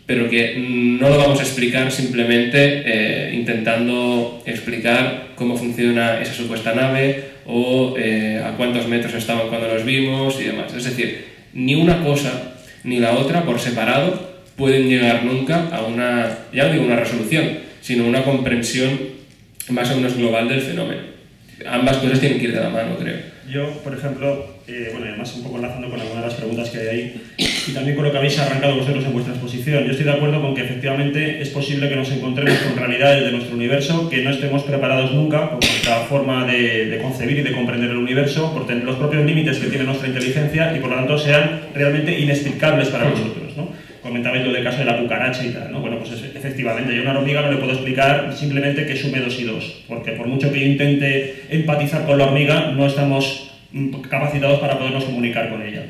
pero que no lo vamos a explicar simplemente intentando explicar cómo funciona esa supuesta nave o a cuántos metros estaban cuando los vimos y demás. Es decir, ni una cosa ni la otra por separado pueden llegar nunca a una, ya no digo una resolución, sino una comprensión más o menos global del fenómeno. Ambas cosas tienen que ir de la mano, creo. Yo, por ejemplo, bueno, además un poco enlazando con algunas de las preguntas que hay ahí y también con lo que habéis arrancado vosotros en vuestra exposición, yo estoy de acuerdo con que efectivamente es posible que nos encontremos con realidades de nuestro universo que no estemos preparados nunca por nuestra forma de concebir y de comprender el universo, por tener los propios límites que tiene nuestra inteligencia y por lo tanto sean realmente inexplicables para nosotros, ¿no? Comentabais lo del caso de la cucaracha y tal, ¿no? Bueno, pues efectivamente, yo a una hormiga no le puedo explicar simplemente que sume 2 y 2, porque por mucho que yo intente empatizar con la hormiga, no estamos capacitados para podernos comunicar con ella.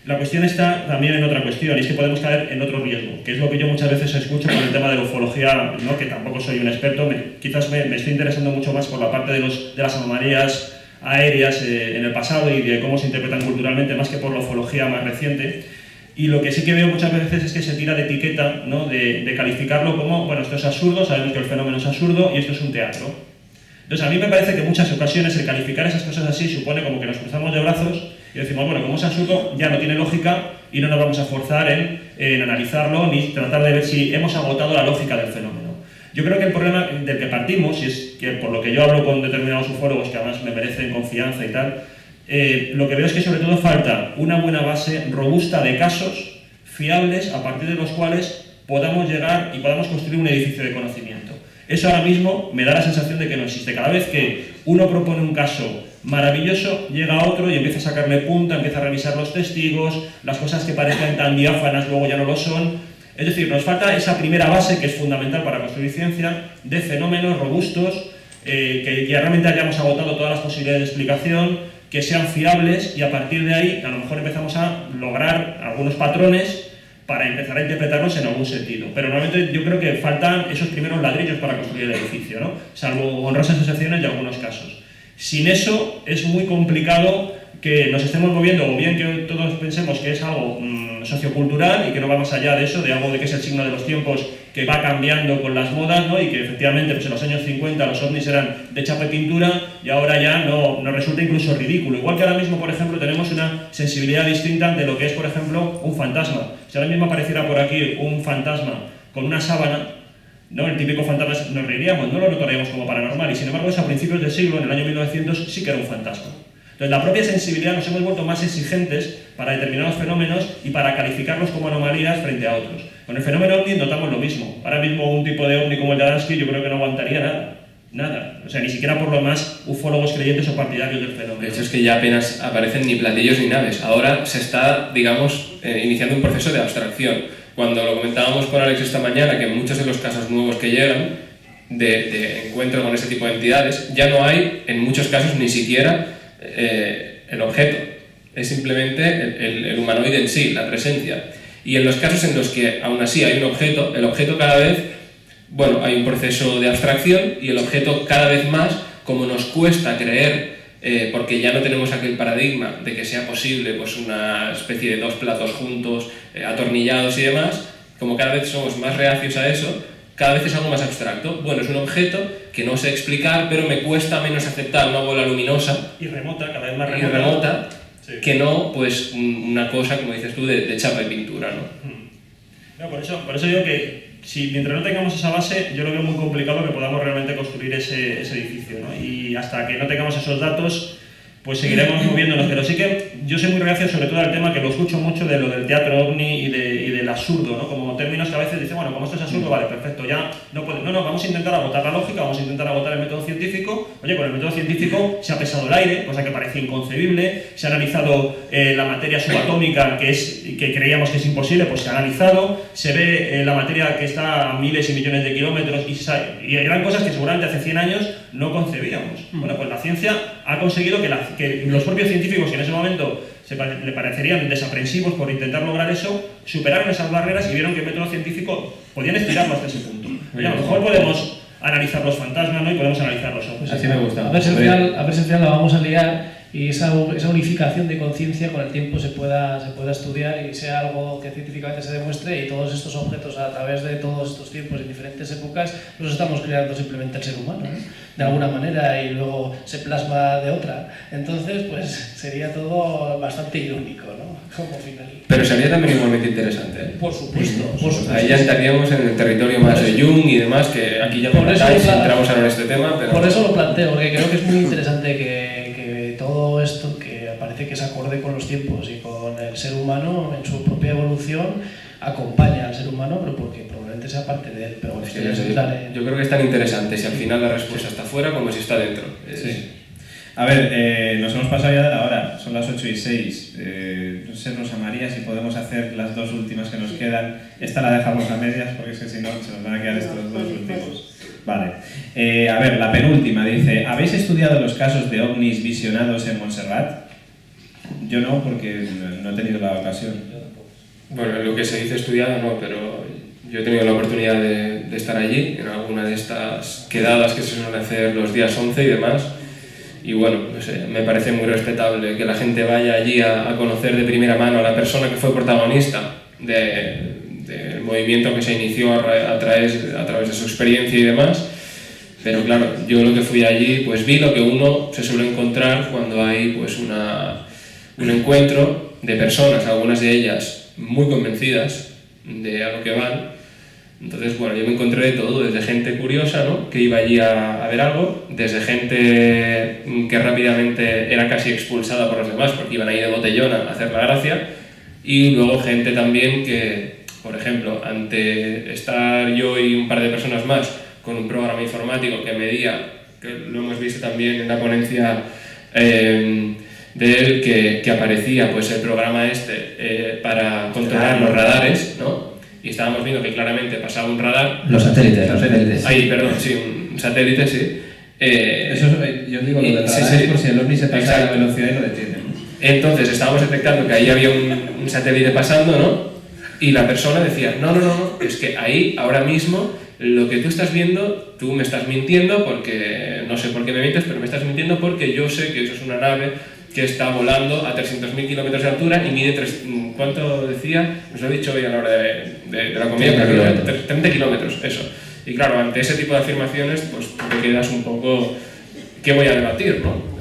La cuestión está también en otra cuestión, y es que podemos caer en otro riesgo, que es lo que yo muchas veces escucho con el tema de la ufología, ¿no? Que tampoco soy un experto, quizás me estoy interesando mucho más por la parte de las anomalías aéreas en el pasado y de cómo se interpretan culturalmente, más que por la ufología más reciente. Y lo que sí que veo muchas veces es que se tira de etiqueta, ¿no? de calificarlo como, bueno, esto es absurdo, sabemos que el fenómeno es absurdo y esto es un teatro. Entonces, a mí me parece que en muchas ocasiones el calificar esas cosas así supone como que nos cruzamos de brazos y decimos, bueno, como es absurdo, ya no tiene lógica y no nos vamos a forzar en analizarlo ni tratar de ver si hemos agotado la lógica del fenómeno. Yo creo que el problema del que partimos, y es que por lo que yo hablo con determinados ufólogos que además me merecen confianza y tal, lo que veo es que sobre todo falta una buena base robusta de casos fiables a partir de los cuales podamos llegar y podamos construir un edificio de conocimiento. Eso ahora mismo me da la sensación de que no existe. Cada vez que uno propone un caso maravilloso, llega otro y empieza a sacarle punta, empieza a revisar los testigos, las cosas que parecían tan diáfanas luego ya no lo son. Es decir, nos falta esa primera base que es fundamental para construir ciencia, de fenómenos robustos, que ya realmente hayamos agotado todas las posibilidades de explicación, que sean fiables y a partir de ahí a lo mejor empezamos a lograr algunos patrones para empezar a interpretarlos en algún sentido. Pero normalmente yo creo que faltan esos primeros ladrillos para construir el edificio, ¿no? Salvo honrosas excepciones y algunos casos. Sin eso es muy complicado que nos estemos moviendo, o bien que todos pensemos que es algo sociocultural y que no va más allá de eso, de algo de que es el signo de los tiempos que va cambiando con las modas, ¿no? Y que efectivamente pues en los años 50 los ovnis eran de chapa y pintura y ahora ya nos resulta incluso ridículo. Igual que ahora mismo, por ejemplo, tenemos una sensibilidad distinta de lo que es, por ejemplo, un fantasma. Si ahora mismo apareciera por aquí un fantasma con una sábana, ¿no? El típico fantasma, nos reiríamos, no lo notaríamos como paranormal, y sin embargo eso a principios del siglo, en el año 1900, sí que era un fantasma. Entonces, la propia sensibilidad nos hemos vuelto más exigentes para determinados fenómenos y para calificarlos como anomalías frente a otros. Con el fenómeno ovni notamos lo mismo. Ahora mismo un tipo de ovni como el de Adamski yo creo que no aguantaría nada. Nada. O sea, ni siquiera por lo más ufólogos creyentes o partidarios del fenómeno. De hecho, es que ya apenas aparecen ni platillos ni naves. Ahora se está, digamos, iniciando un proceso de abstracción. Cuando lo comentábamos con Alex esta mañana, que muchos de los casos nuevos que llegan de encuentro con ese tipo de entidades, ya no hay, en muchos casos, ni siquiera el objeto. Es simplemente el humanoide en sí, la presencia. Y en los casos en los que aún así hay un objeto, el objeto cada vez, bueno, hay un proceso de abstracción y el objeto cada vez más, como nos cuesta creer, porque ya no tenemos aquel paradigma de que sea posible pues una especie de 2 platos juntos, atornillados y demás, como cada vez somos más reacios a eso, cada vez es algo más abstracto. Bueno, es un objeto que no sé explicar, pero me cuesta menos aceptar una bola luminosa y remota, cada vez más remota, remota. Y remota sí. Que no, pues una cosa, como dices tú, de chapa y pintura, ¿no? No, por eso digo que mientras no tengamos esa base, yo lo veo muy complicado que podamos realmente construir ese edificio, ¿no? Y hasta que no tengamos esos datos, pues seguiremos moviéndonos. Pero sí que yo soy muy reacio sobre todo al tema, que lo escucho mucho, de lo del teatro ovni y del absurdo, ¿no? Como términos que a veces dicen, bueno, como esto es absurdo, vale, perfecto, ya no puede. No, vamos a intentar agotar la lógica, vamos a intentar agotar el método científico. Oye, con el método científico se ha pesado el aire, cosa que parecía inconcebible, se ha analizado la materia subatómica, que creíamos que es imposible, pues se ha analizado, se ve la materia que está a miles y millones de kilómetros y eran cosas que seguramente hace 100 años no concebíamos. Bueno, pues la ciencia ha conseguido que los propios científicos, que en ese momento le parecerían desaprensivos por intentar lograr eso, superaron esas barreras y vieron que el método científico podían estirarlo hasta ese punto. Oye, a lo mejor podemos analizar los fantasmas, ¿no? Y podemos analizar los ojos. Así me gusta. A ver si al final la vamos a liar y esa unificación de conciencia con el tiempo se pueda estudiar y sea algo que científicamente se demuestre, y todos estos objetos a través de todos estos tiempos en diferentes épocas los estamos creando simplemente el ser humano, ¿no? De alguna manera, y luego se plasma de otra. Entonces, pues sería todo bastante irónico, ¿no? Como final. Pero sería también igualmente interesante, ¿eh? Por supuesto, por supuesto. Ahí ya estaríamos en el territorio más de Jung y demás, que aquí ya me matáis si entramos ahora en este tema. Pero... Por eso lo planteo, porque creo que es muy interesante que todo esto, que parece que es acorde con los tiempos y con el ser humano en su propia evolución, acompaña al ser humano, pero porque probablemente sea parte de él. Pero bueno, yo creo que es tan interesante si al final la respuesta está fuera como si está dentro. Sí. A ver, nos hemos pasado ya de la hora, son las 8:06. No sé, Rosa María, si podemos hacer las dos últimas que nos quedan. Esta la dejamos a medias porque es que si no se nos van a quedar estos dos últimos. Vale. A ver, la penúltima dice: ¿habéis estudiado los casos de ovnis visionados en Montserrat? Yo no, porque no he tenido la ocasión. Bueno, lo que se dice estudiado no, pero yo he tenido la oportunidad de estar allí, en alguna de estas quedadas que se suelen hacer los días 11 y demás. Y bueno, no sé, me parece muy respetable que la gente vaya allí a conocer de primera mano a la persona que fue protagonista del movimiento que se inició a través de su experiencia y demás. Pero claro, yo lo que fui allí, pues vi lo que uno se suele encontrar cuando hay pues un encuentro de personas, algunas de ellas muy convencidas de a lo que van. Entonces, bueno, yo me encontré de todo, desde gente curiosa, ¿no?, que iba allí a ver algo, desde gente que rápidamente era casi expulsada por los demás porque iban ahí de botellón a hacer la gracia, y luego gente también que, por ejemplo, ante estar yo y un par de personas más con un programa informático que medía, que lo hemos visto también en la ponencia de él, que aparecía pues el programa para controlar los radares, ¿no? Y estábamos viendo que claramente pasaba un radar. Los satélites. Ahí, perdón, sí, un satélite, sí. Eso yo digo lo del radar, por si el ovni se pasa a la velocidad y lo detiene. Entonces estábamos detectando que ahí había un satélite pasando, ¿no? Y la persona decía, no, es que ahí, ahora mismo, lo que tú estás viendo, tú me estás mintiendo porque, no sé por qué me mientes, pero me estás mintiendo porque yo sé que eso es una nave que está volando a 300.000 kilómetros de altura y mide, ¿cuánto decía? Os lo he dicho hoy a la hora de la comida, 30 kilómetros, eso. Y claro, ante ese tipo de afirmaciones, pues te quedas un poco... ¿Qué voy a debatir, no?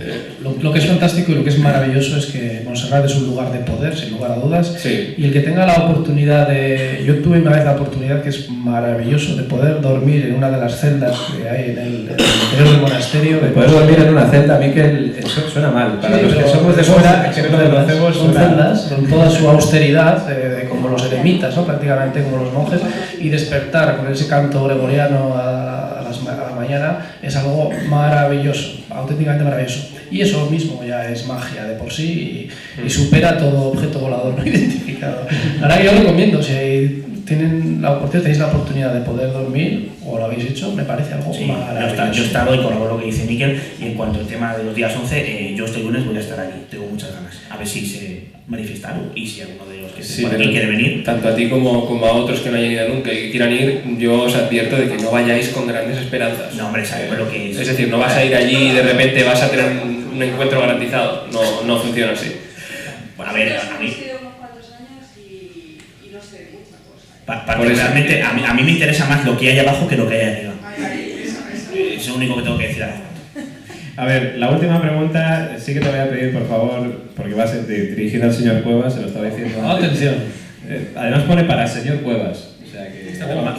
Lo que es fantástico y lo que es maravilloso es que Montserrat es un lugar de poder, sin lugar a dudas. Sí. Y el que tenga la oportunidad de... Yo tuve una vez la oportunidad, que es maravilloso, de poder dormir en una de las celdas que hay en el interior del monasterio. De poder dormir en una celda, a mí que suena mal. Para los que somos de fuera, que no lo conocemos, son celdas con toda su austeridad, como los eremitas, ¿no?, prácticamente como los monjes, y despertar con ese canto gregoriano a la mañana es algo maravilloso, auténticamente maravilloso. Y eso mismo ya es magia de por sí y supera todo objeto volador no identificado. Ahora yo recomiendo, si tenéis la oportunidad de poder dormir, o lo habéis hecho, me parece algo maravilloso. Yo he estado y corroboro lo que dice Miquel, y en cuanto al tema de los días 11, yo este lunes voy a estar allí, tengo muchas ganas. A ver si se manifiesta algo y si alguno de los que se quiere venir. Tanto a ti como a otros que no hayan ido nunca y que quieran ir, yo os advierto de que no vayáis con grandes esperanzas. No, hombre, sabes lo que es. Es decir, no vas a ir allí y de repente vas a tener un encuentro garantizado. No funciona así. Bueno, a ver, a mí... unos cuantos años y no sé mucha cosa. Particularmente, a mí me interesa más lo que hay abajo que lo que hay arriba. Es lo único que tengo que decir ahora. A ver, la última pregunta sí que te voy a pedir, por favor, porque va a ser dirigida al señor Cuevas, se lo estaba diciendo antes. Atención. Además pone para el señor Cuevas. O sea que...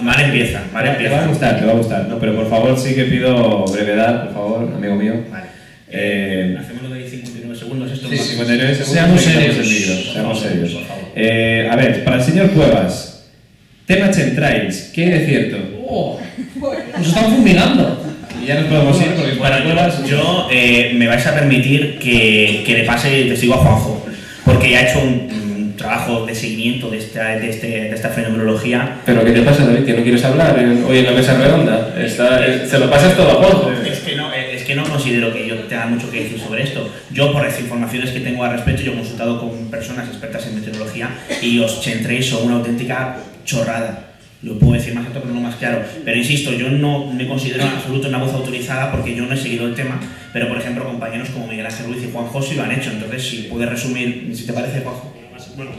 Mal empieza. Te va a gustar. No, pero por favor sí que pido brevedad, por favor, amigo mío. Vale. Hacemos lo de 59 segundos esto. Sí, 59 segundos. Seamos y quitamos serios. el micro, seamos serios. Por favor. A ver, para el señor Cuevas, tema chemtrails, ¿qué hay de cierto? ¡Oh! Nos están fumigando. Y ya nos podemos ir porque para Cuevas... Yo me vais a permitir que le pase el testigo a Juanjo, porque ya ha hecho un trabajo de seguimiento de esta fenomenología. Pero ¿qué te pasa, David? ¿Que no quieres hablar hoy en la mesa redonda? Se lo pasas todo a Juanjo. Es que no considero que yo tenga mucho que decir sobre esto. Yo, por las informaciones que tengo al respecto, yo he consultado con personas expertas en meteorología y los chemtrails son una auténtica chorrada. Lo puedo decir más alto pero no más claro. Pero insisto, yo no me considero en absoluto una voz autorizada porque yo no he seguido el tema, pero por ejemplo compañeros como Miguel Ángel Ruiz y Juanjo sí lo han hecho. Entonces, si puedes resumir, si te parece, Juanjo. Bueno,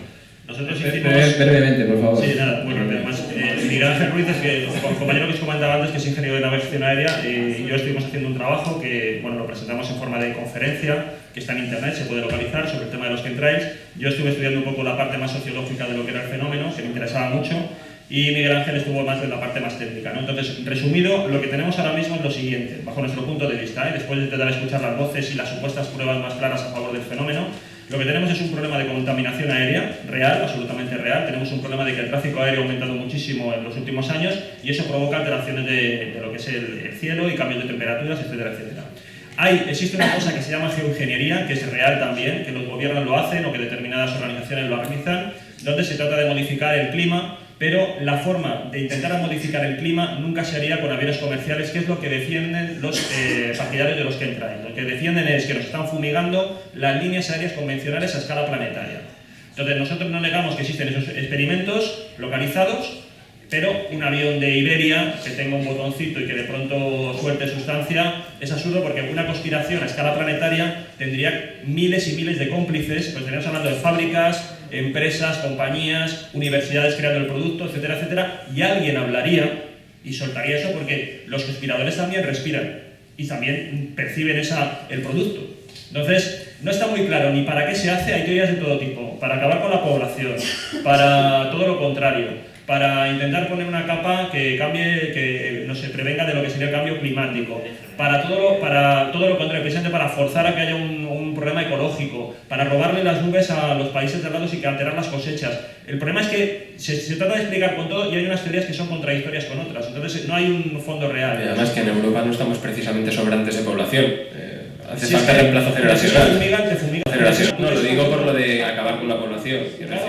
nosotros hicimos... Brevemente, por favor. Sí, nada, bueno, además, Miguel Ángel Ruiz es que, el compañero que os comentaba antes, que es ingeniero de navegación aérea, y yo estuvimos haciendo un trabajo que, bueno, lo presentamos en forma de conferencia, que está en internet, se puede localizar, sobre el tema de los chemtrails. Yo estuve estudiando un poco la parte más sociológica de lo que era el fenómeno, que me interesaba mucho, y Miguel Ángel estuvo más en la parte más técnica, ¿no? Entonces, resumido, lo que tenemos ahora mismo es lo siguiente, bajo nuestro punto de vista, después de intentar escuchar las voces y las supuestas pruebas más claras a favor del fenómeno. Lo que tenemos es un problema de contaminación aérea real, absolutamente real. Tenemos un problema de que el tráfico aéreo ha aumentado muchísimo en los últimos años y eso provoca alteraciones de lo que es el cielo y cambios de temperaturas, etcétera, etcétera. Existe una cosa que se llama geoingeniería, que es real también, que los gobiernos lo hacen o que determinadas organizaciones lo realizan, donde se trata de modificar el clima, pero la forma de intentar modificar el clima nunca se haría con aviones comerciales, que es lo que defienden los partidarios de los chemtrails. Lo que defienden es que nos están fumigando las líneas aéreas convencionales a escala planetaria. Entonces nosotros no negamos que existen esos experimentos localizados, pero un avión de Iberia que tenga un botoncito y que de pronto suelte sustancia es absurdo, porque una conspiración a escala planetaria tendría miles y miles de cómplices. Pues estaríamos hablando de fábricas, empresas, compañías, universidades creando el producto, etcétera, etcétera, y alguien hablaría y soltaría eso, porque los conspiradores también respiran y también perciben el producto. Entonces, no está muy claro ni para qué se hace. Hay teorías de todo tipo: para acabar con la población, para todo lo contrario, para intentar poner una capa que cambie, que no se prevenga de lo que sería el cambio climático, para todo lo contrario, precisamente para forzar a que haya un problema ecológico, para robarle las nubes a los países de al lado y que alterar las cosechas. El problema es que se trata de explicar con todo y hay unas teorías que son contradictorias con otras, entonces no hay un fondo real. Y además que en Europa no estamos precisamente sobrantes de población. Hace Si falta es que reemplazo generacional. te fumigan. No, lo digo por lo de acabar con la población. Claro.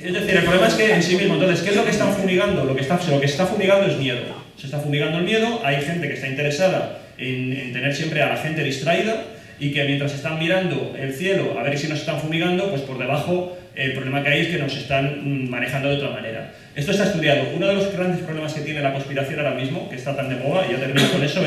Es decir, el problema es que en sí mismo, entonces, ¿qué es lo que están fumigando? Lo que se está fumigando es miedo. Se está fumigando el miedo, hay gente que está interesada en tener siempre a la gente distraída y que mientras están mirando el cielo a ver si nos están fumigando, pues por debajo el problema que hay es que nos están manejando de otra manera. Esto está estudiado. Uno de los grandes problemas que tiene la conspiración ahora mismo, que está tan de moda, y ya termino con eso,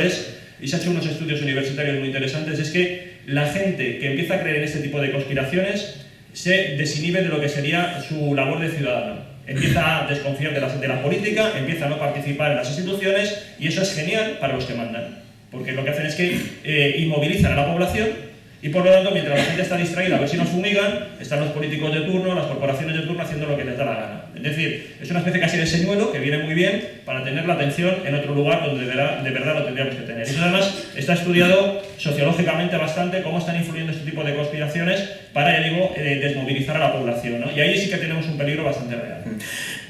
y se han hecho unos estudios universitarios muy interesantes, es que la gente que empieza a creer en este tipo de conspiraciones se desinhibe de lo que sería su labor de ciudadano. Empieza a desconfiar de la política, empieza a no participar en las instituciones, y eso es genial para los que mandan, porque lo que hacen es que inmovilizan a la población y por lo tanto, mientras la gente está distraída a ver si nos fumigan, están los políticos de turno, las corporaciones de turno haciendo lo que les da la gana. Es decir, es una especie casi de señuelo que viene muy bien para tener la atención en otro lugar donde de verdad lo tendríamos que tener. Eso además está estudiado sociológicamente bastante cómo están influyendo este tipo de conspiraciones para, ya digo, desmovilizar a la población, ¿no? Y ahí sí que tenemos un peligro bastante real.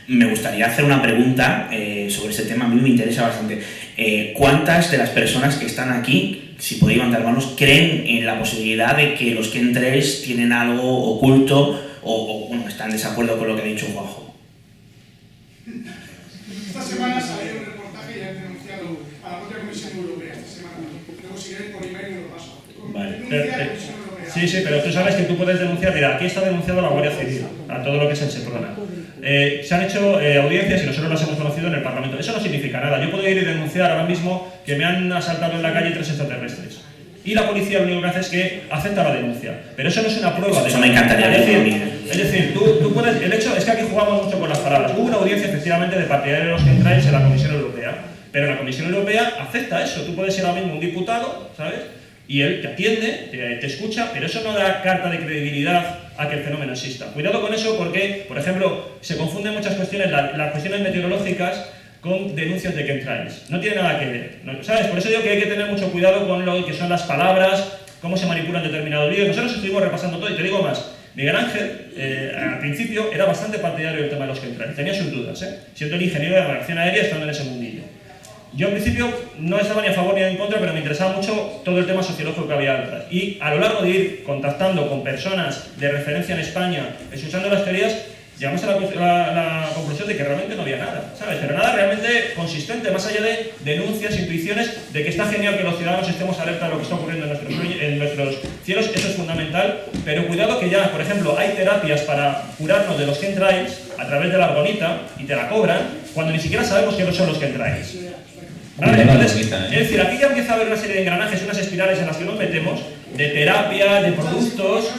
Me gustaría hacer una pregunta sobre este tema, a mí me interesa bastante. ¿Cuántas de las personas que están aquí, si podéis levantar manos, creen en la posibilidad de que los chemtrails tienen algo oculto o bueno, están en desacuerdo con lo que ha dicho Juanjo? Esta semana salió un reportaje y han denunciado a la propia Comisión Europea. Esta semana, luego si queréis por email me lo paso. Vale. Sí, pero tú sabes que tú puedes denunciar. Mira, aquí está denunciado la Guardia Civil a todo lo que es el Seprona. Se han hecho audiencias y nosotros las hemos conocido en el Parlamento. Eso no significa nada. Yo puedo ir y denunciar ahora mismo que me han asaltado en la calle 3 extraterrestres. Y la policía lo único que hace es que acepta la denuncia. Pero eso no es una prueba de... Eso me encantaría decir. Es decir, tú puedes... El hecho es que aquí jugamos mucho con las palabras. Hubo una audiencia efectivamente de partidarios de los chemtrails en la Comisión Europea. Pero la Comisión Europea acepta eso. Tú puedes ser ahora mismo un diputado, ¿sabes? Y él te atiende, te escucha, pero eso no da carta de credibilidad a que el fenómeno exista. Cuidado con eso porque, por ejemplo, se confunden muchas cuestiones, las cuestiones meteorológicas con denuncias de chemtrails. No tiene nada que ver, ¿no? ¿Sabes? Por eso digo que hay que tener mucho cuidado con lo que son las palabras cómo se manipulan determinados vídeos. Nosotros estuvimos repasando todo y te digo más. Miguel Ángel, al principio, era bastante partidario del tema de los chemtrails. Tenía sus dudas, siendo el ingeniero de la reacción aérea, estando en ese mundillo. Yo, en principio, no estaba ni a favor ni en contra, pero me interesaba mucho todo el tema sociológico que había detrás. Y a lo largo de ir contactando con personas de referencia en España, escuchando las teorías, llegamos a la conclusión de que realmente no había nada, ¿sabes? Pero nada realmente consistente, más allá de denuncias, intuiciones, de que está genial que los ciudadanos estemos alerta de lo que está ocurriendo en nuestros cielos, eso es fundamental, pero cuidado que ya, por ejemplo, hay terapias para curarnos de los chemtrails a través de la argonita y te la cobran cuando ni siquiera sabemos qué son los chemtrails. ¿Vale? Entonces, es decir, aquí ya empieza a haber una serie de engranajes, unas espirales en las que nos metemos, de terapia, de productos,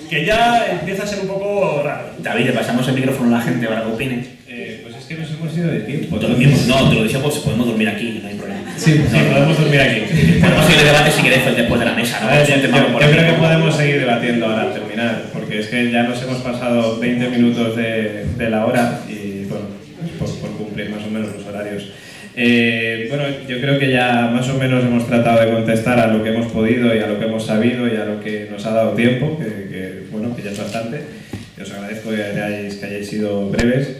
que ya empieza a ser un poco raro. David, le pasamos el micrófono a la gente para que opine. Pues es que nos hemos ido de tiempo. Dormimos, no, te lo decía, pues podemos dormir aquí, no hay problema. Sí, podemos dormir aquí. Podemos seguir el debate si queréis después de la mesa, ¿no? Yo creo que podemos seguir debatiendo ahora al terminar, porque es que ya nos hemos pasado 20 minutos de la hora y bueno, por cumplir más o menos los horarios. Bueno, yo creo que ya más o menos hemos tratado de contestar a lo que hemos podido y a lo que hemos sabido y a lo que nos ha dado tiempo, bueno, que ya es bastante. Y os agradezco que hayáis sido breves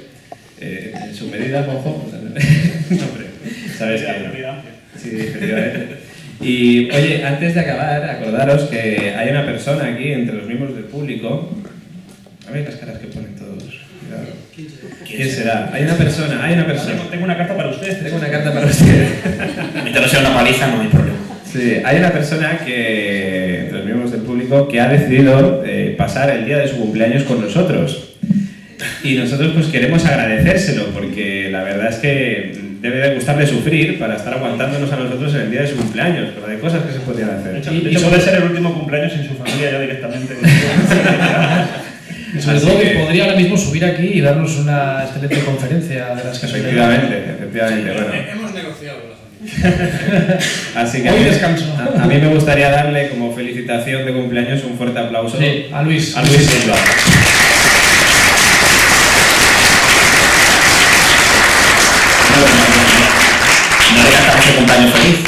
en su medida, Juanjo. Hombre, sabes que sí, efectivamente. Y oye, antes de acabar, acordaros que hay una persona aquí entre los miembros del público. A ver las caras que ponen todos. Cuidado. ¿Quién será? Hay una persona. Tengo una carta para usted. Tengo una carta para usted. Mientras no sea una paliza, no hay problema. Sí, hay una persona que, entre los miembros del público, que ha decidido pasar el día de su cumpleaños con nosotros. Y nosotros pues queremos agradecérselo, porque la verdad es que debe de gustarle sufrir para estar aguantándonos a nosotros en el día de su cumpleaños, pero hay cosas que se podrían hacer. De hecho puede ser el último cumpleaños sin su familia ya directamente. Sobre todo que podría ahora mismo subir aquí y darnos una excelente conferencia de las que Efectivamente, bueno. Hemos negociado con la familia. Así que hoy descanso. A mí me gustaría darle como felicitación de cumpleaños un fuerte aplauso a Luis Silva. No le cantamos el cumpleaños feliz.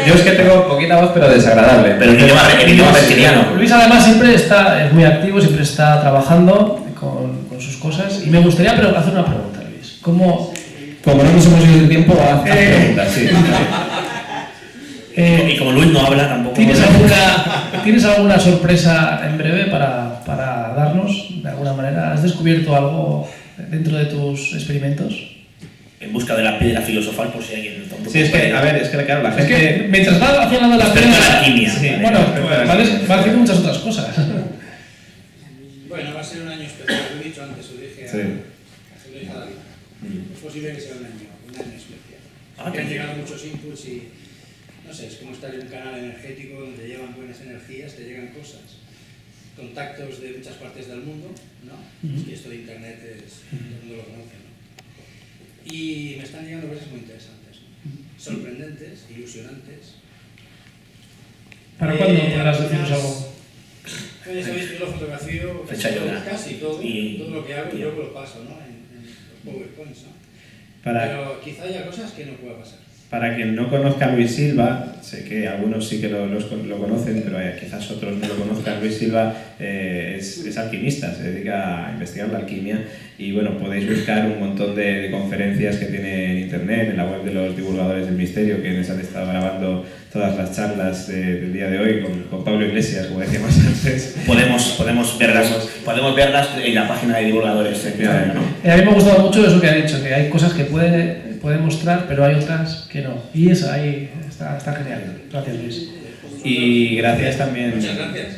Yo es que tengo poquita voz, pero desagradable. Pero el idioma reptiliano. Luis además es muy activo, siempre está trabajando con sus cosas. Y me gustaría hacer una pregunta, Luis. Como no nos hemos ido el tiempo, haz preguntas, sí. Y como Luis no habla tampoco. ¿Tienes alguna sorpresa en breve para darnos, de alguna manera? ¿Has descubierto algo dentro de tus experimentos? En busca de la piedra filosofal, por si alguien está un poco... Sí, es que claro, la gente... Es que mientras va haciendo la piedra... la alquimia. Sí, bueno, va haciendo muchas otras cosas. Bueno, va a ser un año especial. Lo he dicho antes, lo dije a David. Es posible que sea un año especial. Que han llegado muchos inputs y... No sé, es como estar en un canal energético donde llegan buenas energías, te llegan cosas. Contactos de muchas partes del mundo, ¿no? Y esto de internet todo el mundo lo conoce, ¿no? Y me están llegando cosas muy interesantes, ¿no? Sorprendentes, ilusionantes. ¿Para cuándo podrás decirnos algo? Ya sabéis que yo lo fotografío casi todo lo que hago y luego lo paso, ¿no? En los PowerPoints, ¿no? Pero quizá haya cosas que no pueda pasar. Para quien no conozca a Luis Silva, sé que algunos sí que lo conocen, pero quizás otros no lo conozcan. Luis Silva es alquimista, se dedica a investigar la alquimia y bueno, podéis buscar un montón de conferencias que tiene en internet, en la web de los divulgadores del misterio, que les han estado grabando todas las charlas del día de hoy con Pablo Iglesias, como decíamos antes. Podemos verlas en la página de divulgadores. ¿no? A mí me ha gustado mucho eso que ha dicho, que hay cosas que puede mostrar, pero hay otras que no. Y eso ahí está genial. Gracias, Luis. Y gracias también. Muchas gracias.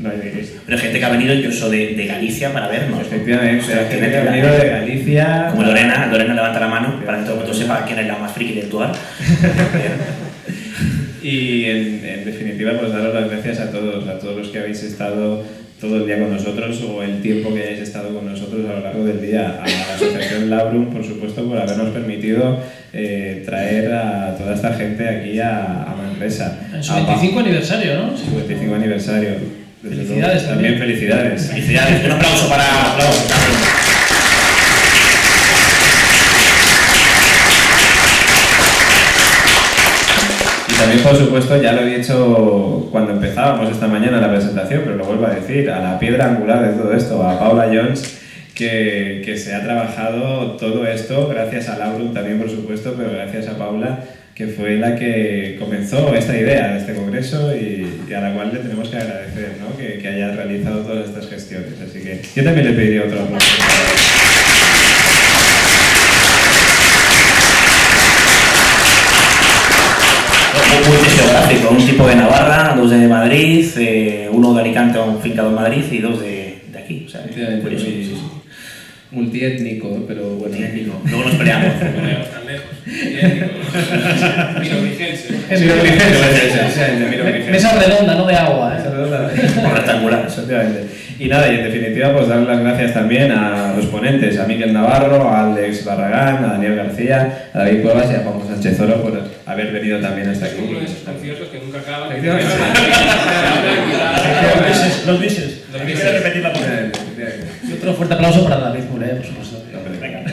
No hay de qué. Pero gente que ha venido incluso de Galicia para vernos. Efectivamente, gente que ha venido de Galicia. Como Lorena levanta la mano para que todo el mundo sepa quién es la más friki del dual. Y en definitiva, pues daros las gracias a todos los que habéis estado todo el día con nosotros o el tiempo que hayáis estado con nosotros a lo largo del día. A la Asociación Labrum, por supuesto, por habernos permitido traer a toda esta gente aquí a Manresa. En su 25 aniversario, ¿no? Su 25 aniversario. Felicidades también. Felicidades. Felicidades. Un aplauso para... Y también por supuesto, ya lo he dicho cuando empezábamos esta mañana la presentación, pero lo vuelvo a decir, a la piedra angular de todo esto, a Paula Jones, que se ha trabajado todo esto, gracias a Laurum también, por supuesto, pero gracias a Paula, que fue la que comenzó esta idea de este congreso y a la cual le tenemos que agradecer, ¿no? que haya realizado todas estas gestiones. Así que yo también le pediría otro aplauso. Muy geográfico, un tipo de Navarra, 2 de Madrid, 1 de Alicante, un fincado en Madrid y 2 de aquí. O sea, curioso, sí. Multiétnico, pero bueno. Multiétnico. Luego nos peleamos. No vayamos tan lejos. Mesa redonda, no de agua. Por rectangular. Efectivamente. Y nada, y en definitiva, pues dar las gracias también a los ponentes, a Miquel Navarro, a Alex Barragán, a Daniel García, a David Cuevas y a Juan Sánchez Oro por haber venido también hasta aquí. Uno de esos conciertos que nunca acaban. Los bises. Quiero repetir la palabra. Y otro fuerte aplauso para David Mulé, por supuesto. Venga.